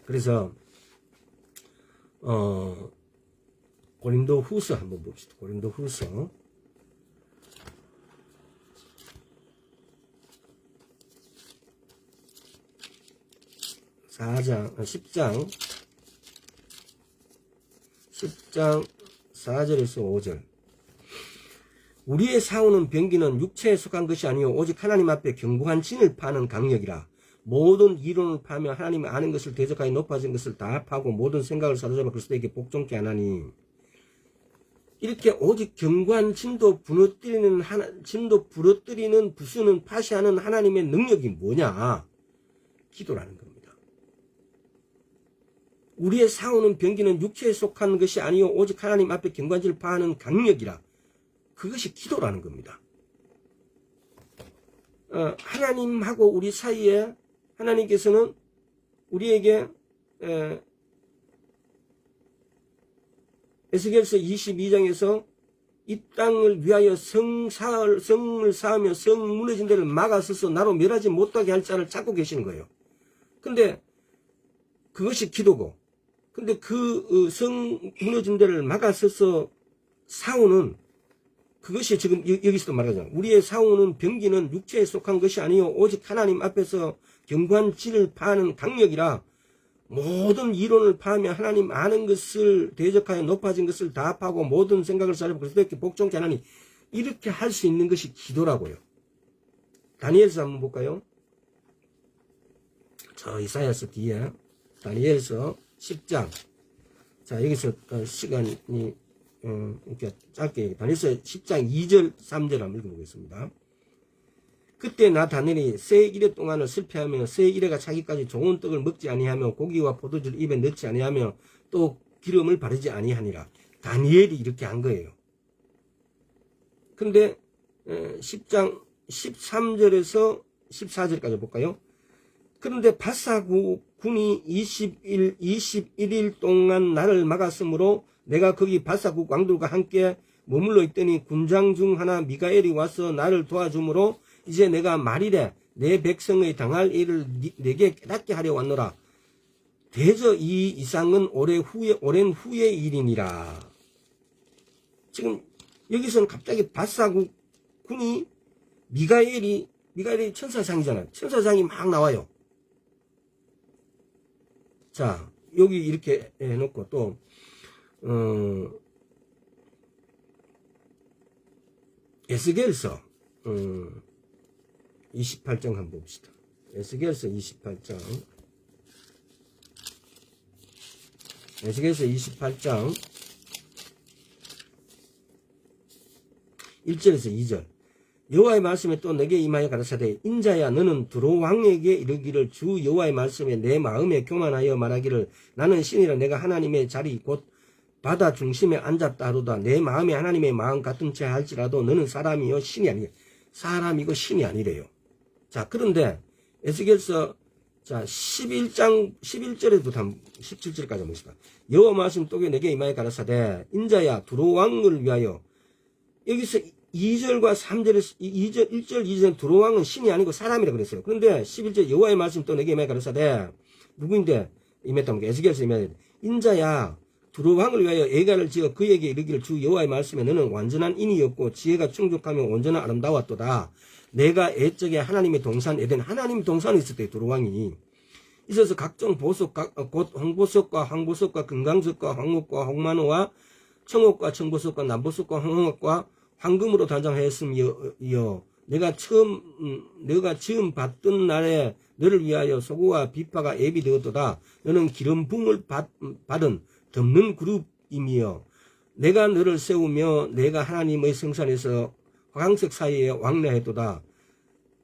그래서 고린도 후서 한번 봅시다. 고린도 후서 10장 4절에서 5절 우리의 싸우는 병기는 육체에 속한 것이 아니요 오직 하나님 앞에 견고한 진을 파는 강력이라. 모든 이론을 파며 하나님이 아는 것을 대적하여 높아진 것을 다 파고 모든 생각을 사로잡아 그리스도에게 복종케 하나니. 이렇게 오직 견고한 진도 부러뜨리는 부수는 파시하는 하나님의 능력이 뭐냐? 기도라는 겁니다. 우리의 싸우는 병기는 육체에 속한 것이 아니요 오직 하나님 앞에 경관지를 파하는 강력이라. 그것이 기도라는 겁니다. 하나님하고 우리 사이에 하나님께서는 우리에게 에스겔서 22장에서 이 땅을 위하여 성을 쌓으며 성 무너진 데를 막아서서 나로 멸하지 못하게 할 자를 찾고 계시는 거예요. 근데 그것이 기도고, 근데 그 성 무너진 데를 막아서서 싸우는 그것이 지금 여기서도 말하잖아요. 우리의 싸우는 병기는 육체에 속한 것이 아니요 오직 하나님 앞에서 경관지를 파는 강력이라. 모든 이론을 파하며 하나님 아는 것을 대적하여 높아진 것을 다 파고 모든 생각을 살리고 그렇게 복종케 하나니, 이렇게 할 수 있는 것이 기도라고요. 다니엘서 한번 볼까요? 저 이사야서 뒤에 다니엘서 10장. 자, 여기서 시간이 이렇게 짧게 다니엘서 10장 2절 3절 한번 읽어보겠습니다. 그때 나 다니엘이 새 이래 동안을 슬퍼하며 새 이래가 차기까지 좋은 떡을 먹지 아니하며 고기와 포도주를 입에 넣지 아니하며 또 기름을 바르지 아니하니라. 다니엘이 이렇게 한 거예요. 근데 10장 13절에서 14절까지 볼까요? 그런데 바사군이 21일 동안 나를 막았으므로 내가 거기 바사국 왕들과 함께 머물러 있더니 군장 중 하나 미가엘이 와서 나를 도와주므로 이제 내가 말이래 내 백성의 당할 일을 내게 깨닫게 하려 왔노라. 대저 이 이상은 오랜 후의 일이니라. 지금 여기서는 갑자기 바사국 군이 미가엘이 천사장이잖아요. 천사장이 막 나와요. 자, 여기 이렇게 해놓고 또 에스겔서 28장 한번 봅시다. 에스겔서 28장. 에스겔서 28장 1절에서 2절. 여호와의 말씀에 또 내게 임하여 가라사대 인자야 너는 두로 왕에게 이르기를 주 여호와의 말씀에 내 마음에 교만하여 말하기를 나는 신이라 내가 하나님의 자리 곧 바다 중심에 앉았다 하도다. 내 마음에 하나님의 마음 같은 채 할지라도 너는 사람이요 신이 아니래. 사람이고 신이 아니래요. 자, 그런데 에스겔서 자 11장 11절에부터 한 17절까지 한번 봅시다. 여호와 말씀 또 내게 임하여 가라사대 인자야 두로 왕을 위하여. 여기서 2절과 3절에서 2절 1절 2절 두로 왕은 신이 아니고 사람이라 그랬어요. 그런데 11절 여호와의 말씀 또 내게 임하여 가라사대 누구인데 임했다면 에스겔서 임하여 인자야 두로 왕을 위하여 애가를 지어 그에게 이르기를 주 여호와의 말씀에 너는 완전한 인이었고 지혜가 충족하며 온전한 아름다웠도다. 내가 애적에 하나님의 동산 에덴 하나님의 동산이 있을 때 두로 왕이 있어서 각종 보석 곧 홍보석과 황보석과 금강석과 황옥과 홍만호와 청옥과 청보석과 남보석과 황옥과 황금으로 단장하였으며 내가 처음 받던 날에 너를 위하여 소고와 비파가 앱이 되었도다. 너는 기름 부음을 받은 덮는 그룹이며 내가 너를 세우며 내가 하나님의 성산에서 화강석 사이에 왕래했도다.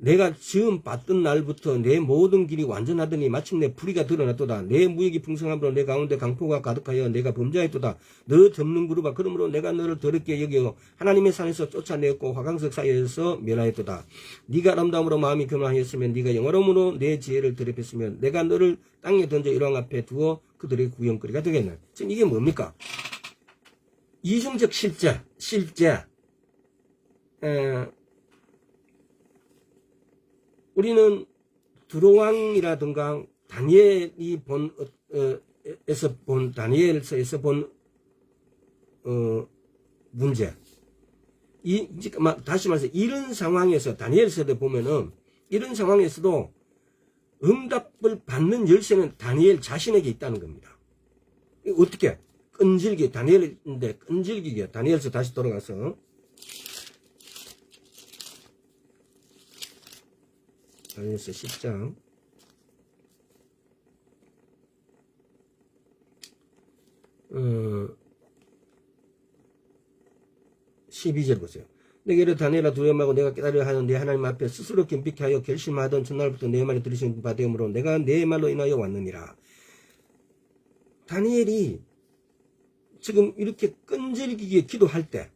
내가 처음 받던 날부터 내 모든 길이 완전하더니 마침내 불의가 드러났도다. 내 무역이 풍성함으로 내 가운데 강포가 가득하여 내가 범죄했도다. 너 덮는 그룹아 그러므로 내가 너를 더럽게 여겨 하나님의 산에서 쫓아내었고 화강석 사이에서 멸하였도다. 네가 아름다움으로 마음이 교만하였으면 네가 영화로움으로 내 지혜를 더럽혔으면 내가 너를 땅에 던져 일왕 앞에 두어 그들의 구경거리가 되겠네. 지금 이게 뭡니까? 이중적 실제 우리는 두로왕이라든가 다니엘이 다니엘서에서 본 문제. 다시 말해서 이런 상황에서 다니엘서에 보면은 이런 상황에서도 응답을 받는 열쇠는 다니엘 자신에게 있다는 겁니다. 어떻게? 끈질기게 다니엘인데 끈질기게 다니엘서 다시 돌아가서 다니엘서 10장 12절 보세요. 내게 이르 다니엘아 두려움하고 내가 깨달으려 하는 내 하나님 앞에 스스로 겸비케 하여 결심하던 첫날부터 내 말에 들으신 바 되므로 내가 내 말로 인하여 왔느니라. 다니엘이 지금 이렇게 끈질기게 기도할 때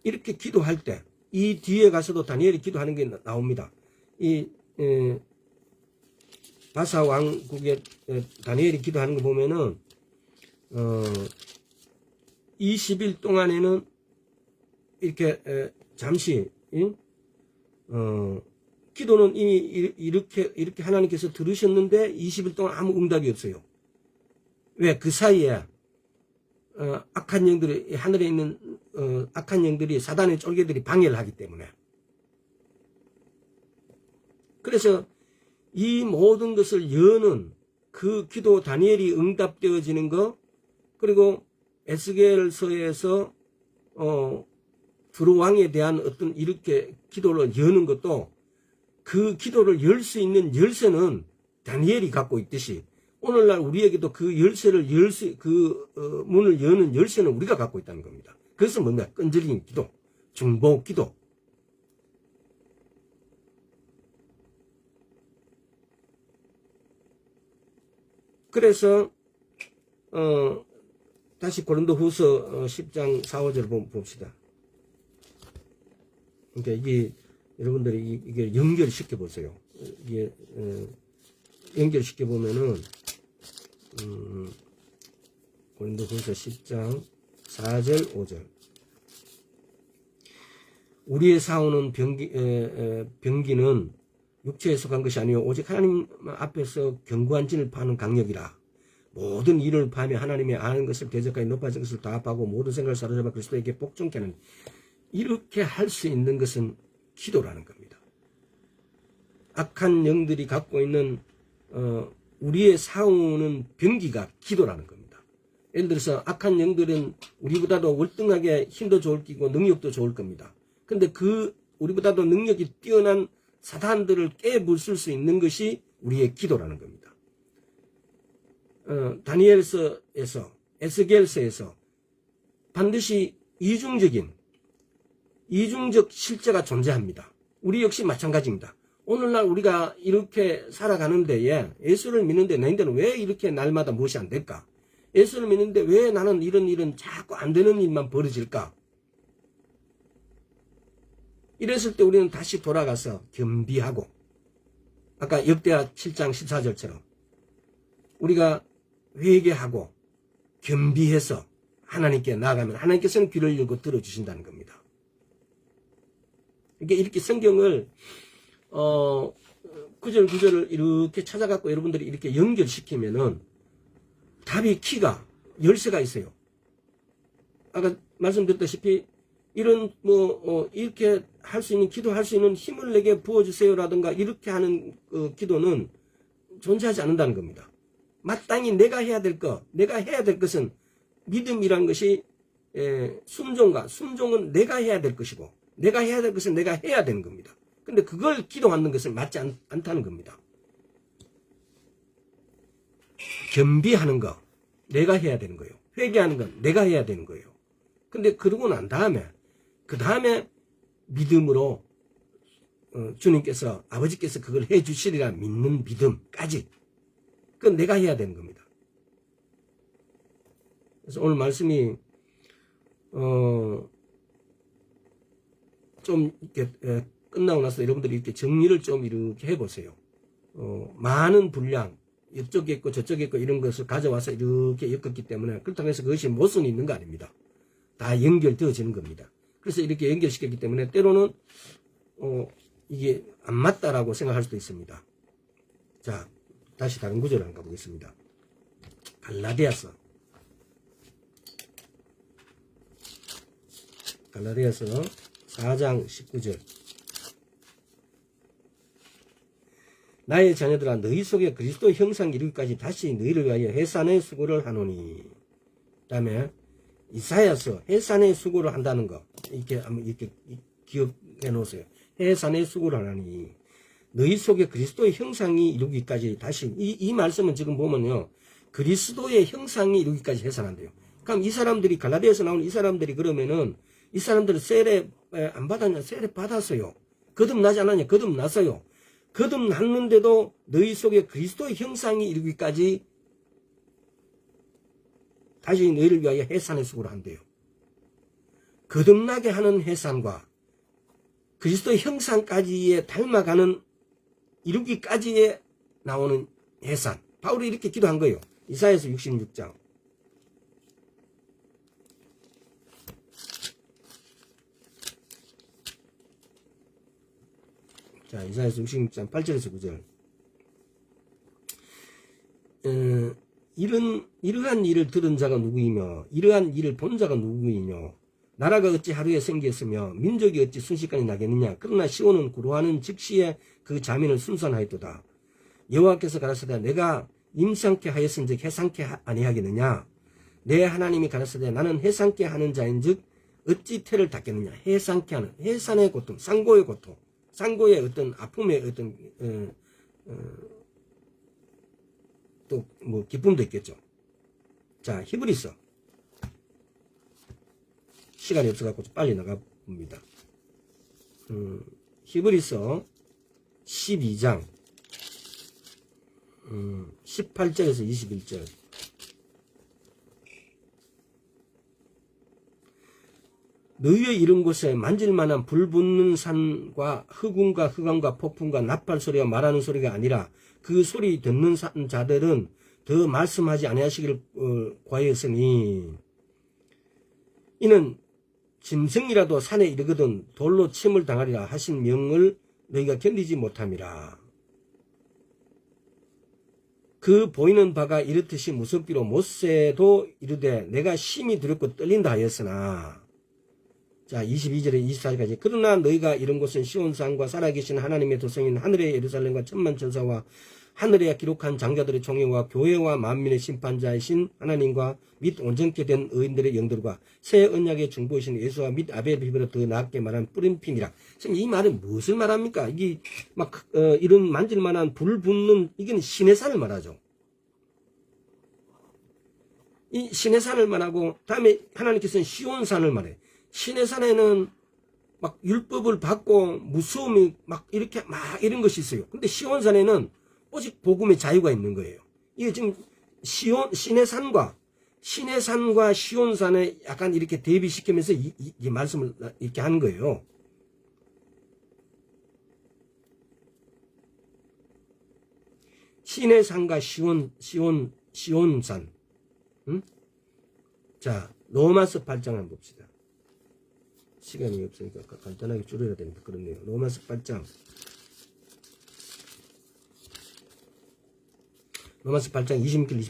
이렇게 기도할 때 이 뒤에 가서도 다니엘이 기도하는 게 나옵니다. 이 바사 왕국의 다니엘이 기도하는 거 보면은 20일 동안에는 이렇게 잠시 기도는 이미 이렇게 하나님께서 들으셨는데 20일 동안 아무 응답이 없어요. 왜? 그 사이에 악한 영들이 하늘에 있는 악한 영들이 사단의 쫄개들이 방해를 하기 때문에. 그래서 이 모든 것을 여는 그 기도 다니엘이 응답되어지는 거, 그리고 에스겔서에서 두로왕에 대한 어떤 이렇게 기도를 여는 것도 그 기도를 열 수 있는 열쇠는 다니엘이 갖고 있듯이 오늘날 우리에게도 그 열쇠를 문을 여는 열쇠는 우리가 갖고 있다는 겁니다. 그것은 뭔가 끈질긴 기도, 중보 기도. 그래서 다시 고린도후서 10장 4, 5절을 봅시다. 그러니까 이게 여러분들이 이게 연결시켜 보세요. 이게 연결시켜 보면은 고린도후서 10장 4절 5절. 우리의 싸우는 병기는 육체에 속한 것이 아니요 오직 하나님 앞에서 견고한 진을 파는 강력이라. 모든 일을 파며 하나님의 아는 것을 대적하여 높아진 것을 다 파고 모든 생각을 사로잡아 그리스도에게 복종케 하는, 이렇게 할 수 있는 것은 기도라는 겁니다. 악한 영들이 갖고 있는 우리의 싸우는 병기가 기도라는 겁니다. 예를 들어서 악한 영들은 우리보다도 월등하게 힘도 좋을 끼고 능력도 좋을 겁니다. 근데 우리보다도 능력이 뛰어난 사단들을 깨부술 수 있는 것이 우리의 기도라는 겁니다. 다니엘서에서, 에스겔서에서 반드시 이중적 실제가 존재합니다. 우리 역시 마찬가지입니다. 오늘날 우리가 이렇게 살아가는 데에 예수를 믿는데 너희들은 왜 이렇게 날마다 무엇이 안 될까? 예수를 믿는데 왜 나는 이런 일은 자꾸 안 되는 일만 벌어질까? 이랬을 때 우리는 다시 돌아가서 겸비하고, 아까 역대하 7장 14절처럼 우리가 회개하고 겸비해서 하나님께 나아가면 하나님께서는 귀를 열고 들어주신다는 겁니다. 이렇게 성경을 구절구절을 이렇게 찾아갖고 여러분들이 이렇게 연결시키면은 답이 키가 열쇠가 있어요. 아까 말씀드렸다시피 이런 이렇게 할 수 있는, 기도할 수 있는 힘을 내게 부어주세요라든가 이렇게 하는 기도는 존재하지 않는다는 겁니다. 마땅히 내가 해야 될 것은 믿음이란 것이 순종은 내가 해야 될 것이고, 내가 해야 될 것은 내가 해야 되는 겁니다. 근데 그걸 기도하는 것은 맞지 않다는 겁니다. 겸비하는 거 내가 해야 되는 거예요. 회개하는 건 내가 해야 되는 거예요. 근데 그러고 난 다음에 믿음으로 주님께서, 아버지께서 그걸 해 주시리라 믿는 믿음까지, 그건 내가 해야 되는 겁니다. 그래서 오늘 말씀이 좀 이렇게 끝나고 나서 여러분들이 이렇게 정리를 좀 이렇게 해보세요. 많은 분량, 이쪽에 있고 저쪽에 있고 이런 것을 가져와서 이렇게 엮었기 때문에, 그렇다고 해서 그것이 모순이 있는 거 아닙니다. 다 연결되어지는 겁니다. 그래서 이렇게 연결시켰기 때문에 때로는 이게 안 맞다라고 생각할 수도 있습니다. 자, 다시 다른 구절을 한번 가보겠습니다. 갈라디아서 4장 19절. 나의 자녀들아, 너희 속에 그리스도 형상 이루기까지 다시 너희를 위하여 해산의 수고를 하노니. 그 다음에 이사야서 해산의 수고를 한다는 거 이렇게 기억해 놓으세요. 해산의 수고를 하나니 너희 속에 그리스도의 형상이 이루기까지 다시. 이 말씀은 지금 보면요, 그리스도의 형상이 이루기까지 해산한대요. 그럼 이 사람들이 갈라디아에서 나오는 이 사람들이 그러면은 이 사람들은 세례 안 받았냐? 세례 받았어요. 거듭나지 않았냐? 거듭났어요. 거듭났는데도 너희 속에 그리스도의 형상이 이루기까지 다시 너희를 위하여 해산의 수고를 한대요. 거듭나게 하는 해산과 그리스도의 형상까지에 닮아가는 이루기까지에 나오는 해산. 바울이 이렇게 기도한 거예요. 이사야서 66장. 자, 이사야서 66장 8절에서 9절. 이러한 일을 들은 자가 누구이며 이러한 일을 본 자가 누구이뇨. 나라가 어찌 하루에 생겼으며 민족이 어찌 순식간에 나겠느냐. 그러나 시온은 구로하는 즉시에 그 자민을 순산하였도다. 여호와께서 가라사대 내가 임상케 하였은즉 해상케 아니하겠느냐. 내 하나님이 가라사대 나는 해상케 하는 자인즉 어찌 태를 닦겠느냐. 해상케 하는 해산의 고통, 상고의 고통, 상고의 어떤 아픔의 어떤 또 뭐 기쁨도 있겠죠. 자, 히브리서 시간이 없어갖고 빨리 나가 봅니다. 히브리서 12장 18절에서 21절. 너희의 이른 곳에 만질만한 불 붙는 산과 흑운과 흑암과 폭풍과 나팔 소리와 말하는 소리가 아니라 그 소리 듣는 자들은 더 말씀하지 아니하시기를 구하였으니 이는 짐승이라도 산에 이르거든 돌로 침을 당하리라 하신 명을 너희가 견디지 못함이라. 그 보이는 바가 이렇듯이 무섭기로 모세도 이르되 내가 심히 두렵고 떨린다 하였으나. 자, 22절에 24절까지. 그러나 너희가 이런 곳은 시온산과 살아계신 하나님의 도성인 하늘의 예루살렘과 천만 천사와 하늘에 기록한 장자들의 총회와 교회와 만민의 심판자이신 하나님과 및 온전케 된 의인들의 영들과 새 언약의 중보이신 예수와 및 아벨 비보다 더 나았게 말한 뿌림핀이라. 이 말은 무엇을 말합니까? 이게 막 이런 만질만한 불 붙는 이건 신의 산을 말하죠. 이 신의 산을 말하고 다음에 하나님께서는 시온산을 말해요. 신의 산에는 막 율법을 받고 무서움이 막 이렇게 막 이런 것이 있어요. 근데 시온산에는 오직 복음의 자유가 있는 거예요. 이게 지금 신의 산과 시온산에 약간 이렇게 대비시키면서 이 말씀을 이렇게 하는 거예요. 신의 산과 시온산. 자, 로마서 8장 한번 봅시다. 시간이 없으니까 간단하게 줄여야 되니까 그렇네요. 로마서 8장. 로마서 8장 26절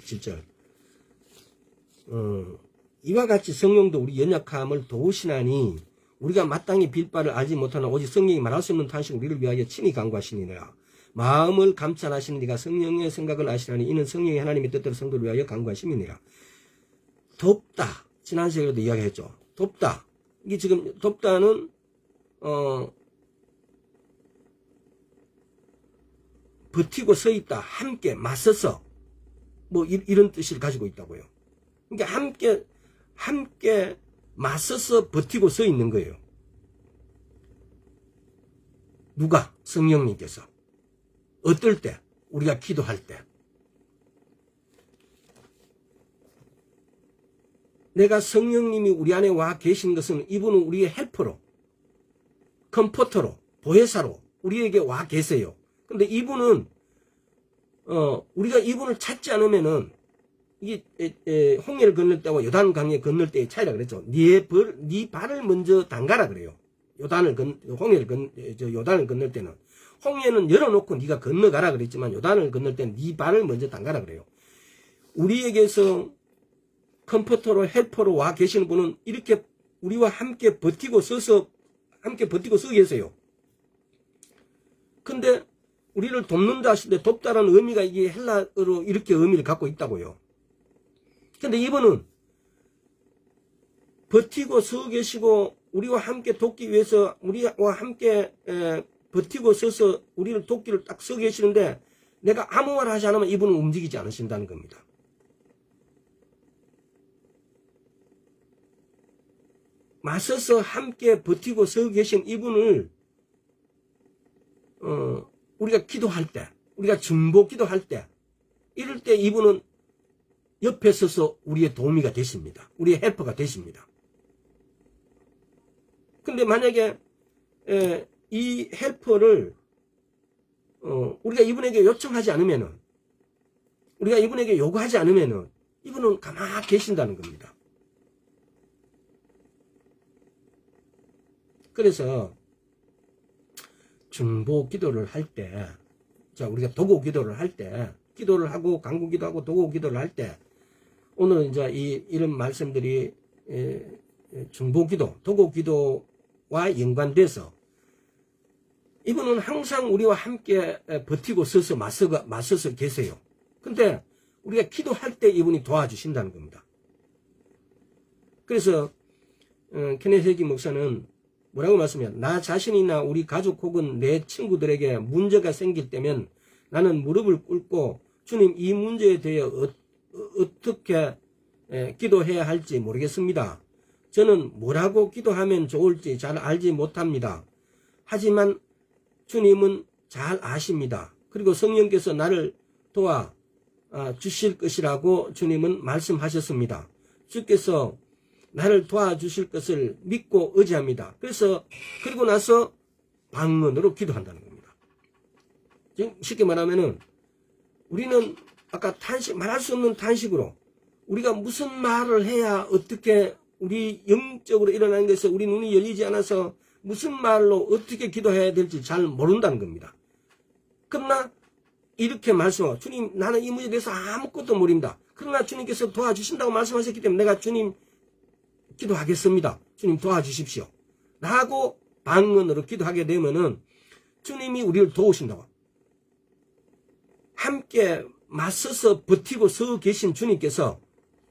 27절. 이와 같이 성령도 우리 연약함을 도우시나니 우리가 마땅히 빌 바를 알지 못하나 오직 성령이 말할 수 없는 탄식 우리를 위하여 친히 간구하시니라. 마음을 감찰하시는 이가 성령의 생각을 아시나니 이는 성령이 하나님의 뜻대로 성도를 위하여 간구하심이니라. 돕다. 지난 시간에도 이야기했죠. 돕다. 이게 지금 돕다는 버티고 서 있다. 함께 맞서서 뭐 이런 뜻을 가지고 있다고요. 그러니까 함께 맞서서 버티고 서 있는 거예요. 누가? 성령님께서. 어떨 때? 우리가 기도할 때. 내가 성령님이 우리 안에 와 계신 것은 이분은 우리의 헬퍼로, 컴포터로, 보혜사로 우리에게 와 계세요. 근데 이분은 우리가 이분을 찾지 않으면은 이게 홍해를 건널 때와 요단 강에 건널 때의 차이라 그랬죠. 네 발을 먼저 담가라 그래요. 요단을 건널 때는 홍해는 열어놓고 네가 건너가라 그랬지만 요단을 건널 때는 네 발을 먼저 담가라 그래요. 우리에게서 컴포터로 헬퍼로 와 계시는 분은 이렇게 우리와 함께 버티고 서 계세요. 근데 우리를 돕는다 하실 때 돕다라는 의미가 이게 헬라어로 이렇게 의미를 갖고 있다고요. 근데 이분은 버티고 서 계시고 우리와 함께 돕기 위해서 우리와 함께 버티고 서서 우리를 돕기를 딱 서 계시는데 내가 아무 말 하지 않으면 이분은 움직이지 않으신다는 겁니다. 맞서서 함께 버티고 서 계신 이분을 우리가 기도할 때, 우리가 중보 기도할 때, 이럴 때 이분은 옆에 서서 우리의 도우미가 되십니다. 우리의 헬퍼가 되십니다. 근데 만약에 이 헬퍼를 우리가 이분에게 요청하지 않으면은, 우리가 이분에게 요구하지 않으면은 이분은 가만히 계신다는 겁니다. 그래서 중보 기도를 할 때, 자, 우리가 도고 기도를 할 때, 기도를 하고 간구 기도하고 도고 기도를 할 때, 오늘 이제 이런 말씀들이 중보 기도, 도고 기도와 연관돼서 이분은 항상 우리와 함께 버티고 서서 맞서서 계세요. 근데 우리가 기도할 때 이분이 도와주신다는 겁니다. 그래서 케네스 해기 목사는 뭐라고 말씀해요? 나 자신이나 우리 가족 혹은 내 친구들에게 문제가 생길 때면 나는 무릎을 꿇고 주님, 이 문제에 대해 어떻게 기도해야 할지 모르겠습니다. 저는 뭐라고 기도하면 좋을지 잘 알지 못합니다. 하지만 주님은 잘 아십니다. 그리고 성령께서 나를 도와 주실 것이라고 주님은 말씀하셨습니다. 주께서 나를 도와주실 것을 믿고 의지합니다. 그리고 나서 방언으로 기도한다는 겁니다. 쉽게 말하면은 우리는 아까 말할 수 없는 탄식으로 우리가 무슨 말을 해야 어떻게 우리 영적으로 일어나는 것에 우리 눈이 열리지 않아서 무슨 말로 어떻게 기도해야 될지 잘 모른다는 겁니다. 그러나 이렇게 말씀하고, 주님, 나는 이 문제에 대해서 아무것도 모릅니다. 그러나 주님께서 도와주신다고 말씀하셨기 때문에 내가 주님 기도하겠습니다. 주님 도와주십시오. 라고 방언으로 기도하게 되면은 주님이 우리를 도우신다고. 함께 맞서서 버티고 서 계신 주님께서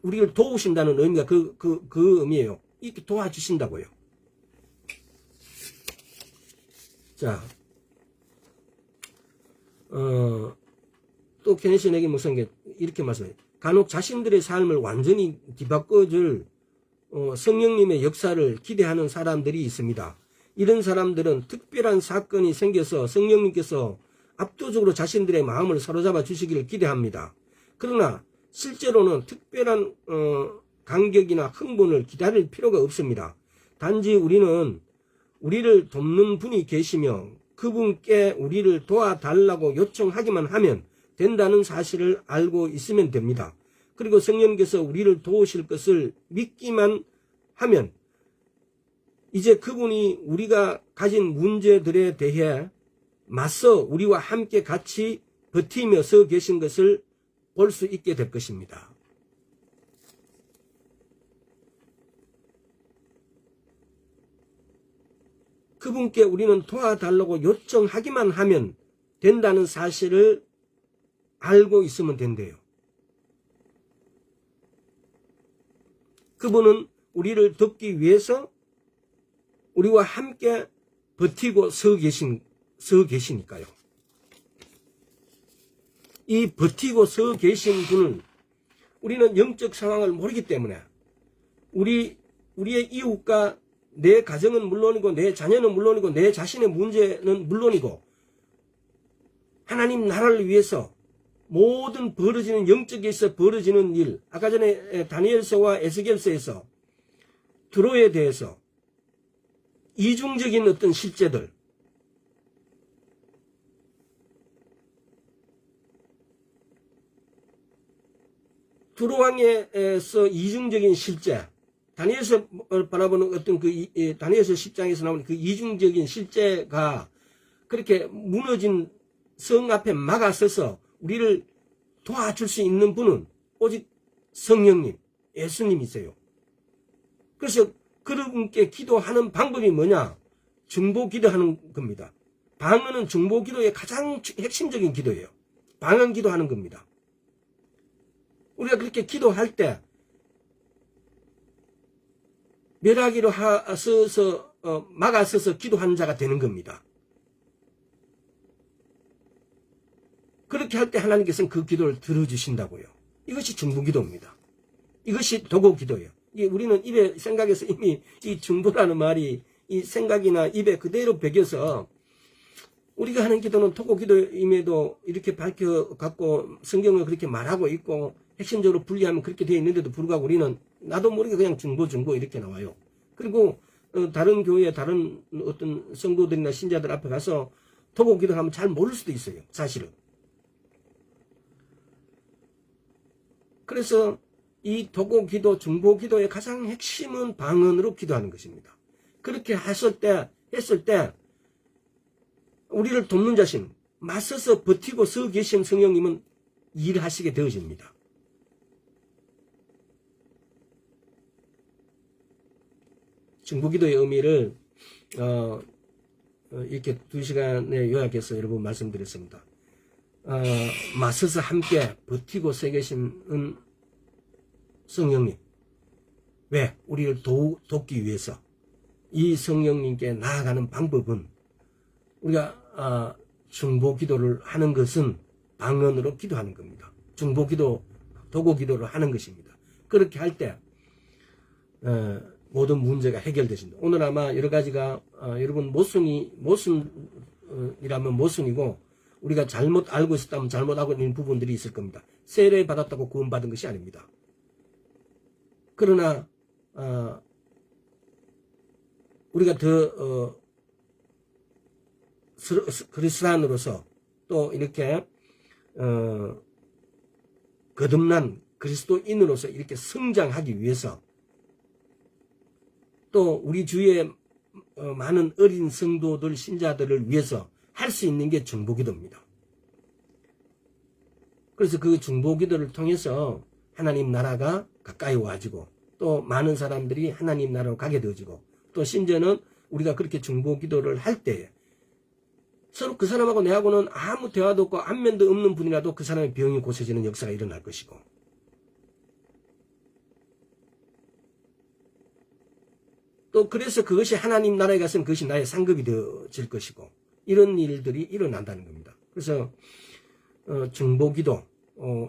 우리를 도우신다는 의미가 그 의미예요. 이렇게 도와주신다고요. 자, 또 케네시 해기 목사님께 이렇게 말씀해요. 간혹 자신들의 삶을 완전히 뒤바꿔줄 성령님의 역사를 기대하는 사람들이 있습니다. 이런 사람들은 특별한 사건이 생겨서 성령님께서 압도적으로 자신들의 마음을 사로잡아 주시기를 기대합니다. 그러나 실제로는 특별한 간격이나 흥분을 기다릴 필요가 없습니다. 단지 우리는 우리를 돕는 분이 계시며 그분께 우리를 도와달라고 요청하기만 하면 된다는 사실을 알고 있으면 됩니다. 그리고 성령님께서 우리를 도우실 것을 믿기만 하면 이제 그분이 우리가 가진 문제들에 대해 맞서 우리와 함께 같이 버티며 서 계신 것을 볼 수 있게 될 것입니다. 그분께 우리는 도와달라고 요청하기만 하면 된다는 사실을 알고 있으면 된대요. 그분은 우리를 돕기 위해서 우리와 함께 버티고 서 계시니까요. 이 버티고 서 계신 분은 우리는 영적 상황을 모르기 때문에 우리의 이웃과 내 가정은 물론이고 내 자녀는 물론이고 내 자신의 문제는 물론이고 하나님 나라를 위해서 모든 벌어지는 영적에서 벌어지는 일, 아까 전에 다니엘서와 에스겔서에서 드로에 대해서 이중적인 어떤 실제들, 두로 왕에서 이중적인 실제, 다니엘서 바라보는 어떤 다니엘서 10장에서 나오는 그 이중적인 실제가 그렇게 무너진 성 앞에 막아서서 우리를 도와줄 수 있는 분은 오직 성령님, 예수님이세요. 그래서 그분께 기도하는 방법이 뭐냐? 중보 기도하는 겁니다. 방언은 중보 기도의 가장 핵심적인 기도예요. 방언 기도하는 겁니다. 우리가 그렇게 기도할 때 멸하기로 막아서서 기도하는 자가 되는 겁니다. 그렇게 할 때 하나님께서는 그 기도를 들어주신다고요. 이것이 중보 기도입니다. 이것이 도고 기도예요. 우리는 입에 생각에서 이미 이 중보라는 말이 이 생각이나 입에 그대로 배겨서 우리가 하는 기도는 토고 기도임에도 이렇게 밝혀갖고 성경을 그렇게 말하고 있고 핵심적으로 분리하면 그렇게 되어 있는데도 불구하고 우리는 나도 모르게 그냥 중보 이렇게 나와요. 그리고 다른 교회 다른 어떤 성도들이나 신자들 앞에 가서 토고 기도하면 잘 모를 수도 있어요. 사실은. 그래서 이 토고 기도, 중보 기도의 가장 핵심은 방언으로 기도하는 것입니다. 그렇게 했을 때 우리를 돕는 자신, 맞서서 버티고 서 계신 성령님은 일하시게 되어집니다. 중보기도의 의미를 이렇게 2시간에 요약해서 여러분 말씀드렸습니다. 맞서서 함께 버티고 서 계시는 성령님. 왜? 우리를 돕기 위해서. 이 성령님께 나아가는 방법은 우리가 중보기도를 하는 것은 방언으로 기도하는 겁니다. 중보기도, 도고기도를 하는 것입니다. 그렇게 할 때 모든 문제가 해결되십니다. 오늘 아마 여러 가지가 여러분 모순이라면 모순이고 우리가 잘못 알고 있었다면 잘못 알고 있는 부분들이 있을 겁니다. 세례 받았다고 구원받은 것이 아닙니다. 그러나 우리가 더 그리스도인으로서 또 이렇게 거듭난 그리스도인으로서 이렇게 성장하기 위해서 또 우리 주위에 많은 어린 성도들 신자들을 위해서 할 수 있는 게 중보기도입니다. 그래서 그 중보기도를 통해서 하나님 나라가 가까이 와지고 또 많은 사람들이 하나님 나라로 가게 되어지고 또 심지어는 우리가 그렇게 중보기도를 할 때에 서로 그 사람하고 내하고는 아무 대화도 없고 안면도 없는 분이라도 그 사람의 병이 고쳐지는 역사가 일어날 것이고 또 그래서 그것이 하나님 나라에 가서는 그것이 나의 상급이 되어질 것이고 이런 일들이 일어난다는 겁니다. 그래서 중보기도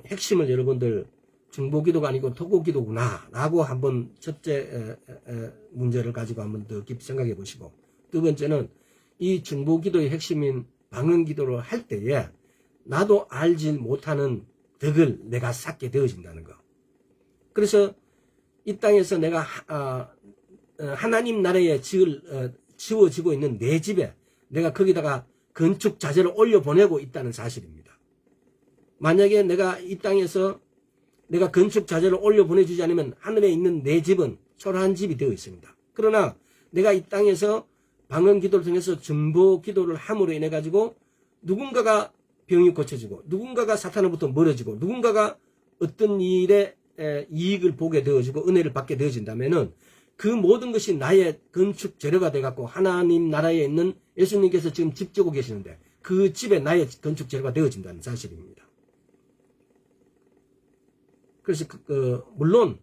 핵심을 여러분들 중보기도가 아니고 토고기도구나 라고 한번 첫째 문제를 가지고 한번 더 깊이 생각해 보시고 두 번째는 이 중보기도의 핵심인 방언기도를 할 때에 나도 알지 못하는 덕을 내가 쌓게 되어진다는 거. 그래서 이 땅에서 내가 하나님 나라에 지워지고 있는 내 집에 내가 거기다가 건축 자재를 올려보내고 있다는 사실입니다. 만약에 내가 이 땅에서 내가 건축 자재를 올려보내주지 않으면 하늘에 있는 내 집은 초라한 집이 되어 있습니다. 그러나 내가 이 땅에서 방언 기도를 통해서 중보 기도를 함으로 인해 가지고 누군가가 병이 고쳐지고 누군가가 사탄으로부터 멀어지고 누군가가 어떤 일에 이익을 보게 되어지고 은혜를 받게 되어진다면은 그 모든 것이 나의 건축 재료가 돼갖고 하나님 나라에 있는 예수님께서 지금 집 지고 계시는데 그 집에 나의 건축 재료가 되어진다는 사실입니다. 그래서 물론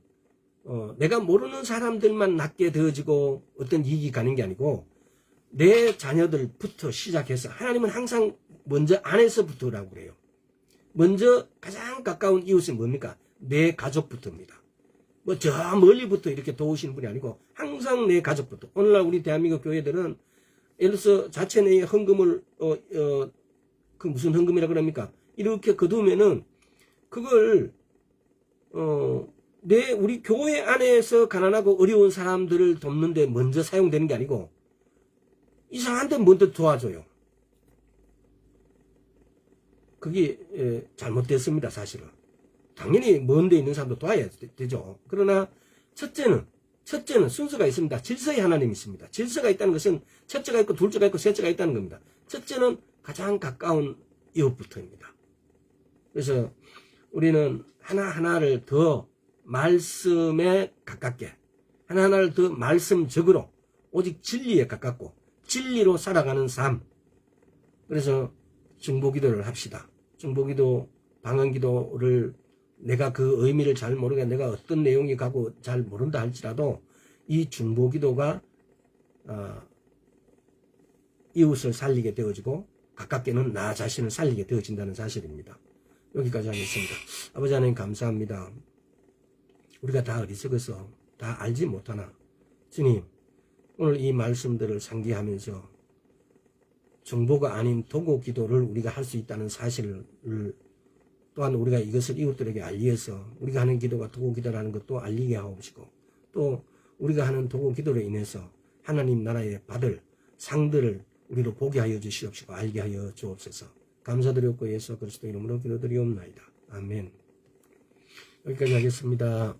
내가 모르는 사람들만 낫게 되어지고 어떤 이익이 가는 게 아니고 내 자녀들부터 시작해서 하나님은 항상 먼저 안에서부터라고 그래요. 먼저 가장 가까운 이웃은 뭡니까? 내 가족부터입니다. 뭐 저 멀리부터 이렇게 도우시는 분이 아니고 항상 내 가족부터. 오늘날 우리 대한민국 교회들은 예를 들어서 자체 내에 헌금을 그 무슨 헌금이라 그럽니까? 이렇게 거두면은 그걸 우리 교회 안에서 가난하고 어려운 사람들을 돕는데 먼저 사용되는 게 아니고 이상한 데 먼저 도와줘요. 그게 잘못됐습니다. 사실은. 당연히 먼 데 있는 사람도 도와야 되죠. 그러나 첫째는 순서가 있습니다. 질서의 하나님이 있습니다. 질서가 있다는 것은 첫째가 있고 둘째가 있고 셋째가 있다는 겁니다. 첫째는 가장 가까운 이웃부터입니다. 그래서 우리는 하나하나를 더 말씀에 가깝게 하나하나를 더 말씀적으로 오직 진리에 가깝고 진리로 살아가는 삶. 그래서 중보기도를 합시다. 중보기도, 방언기도를 내가 그 의미를 잘 모르게 내가 어떤 내용이 가고 잘 모른다 할지라도 이 중보기도가 이웃을 살리게 되어지고 가깝게는 나 자신을 살리게 되어진다는 사실입니다. 여기까지 하겠습니다. 아버지 하나님 감사합니다. 우리가 다 어리석어서 다 알지 못하나? 주님, 오늘 이 말씀들을 상기하면서 정보가 아닌 도구 기도를 우리가 할 수 있다는 사실을 또한 우리가 이것을 이웃들에게 알려서 우리가 하는 기도가 도구 기도라는 것도 알리게 하옵시고, 또 우리가 하는 도구 기도로 인해서 하나님 나라에 받을 상들을 우리로 보게 하여 주시옵시고 알게 하여 주옵소서. 감사드렸고 예수 그리스도 이름으로 기도드리옵나이다. 아멘. 여기까지 하겠습니다.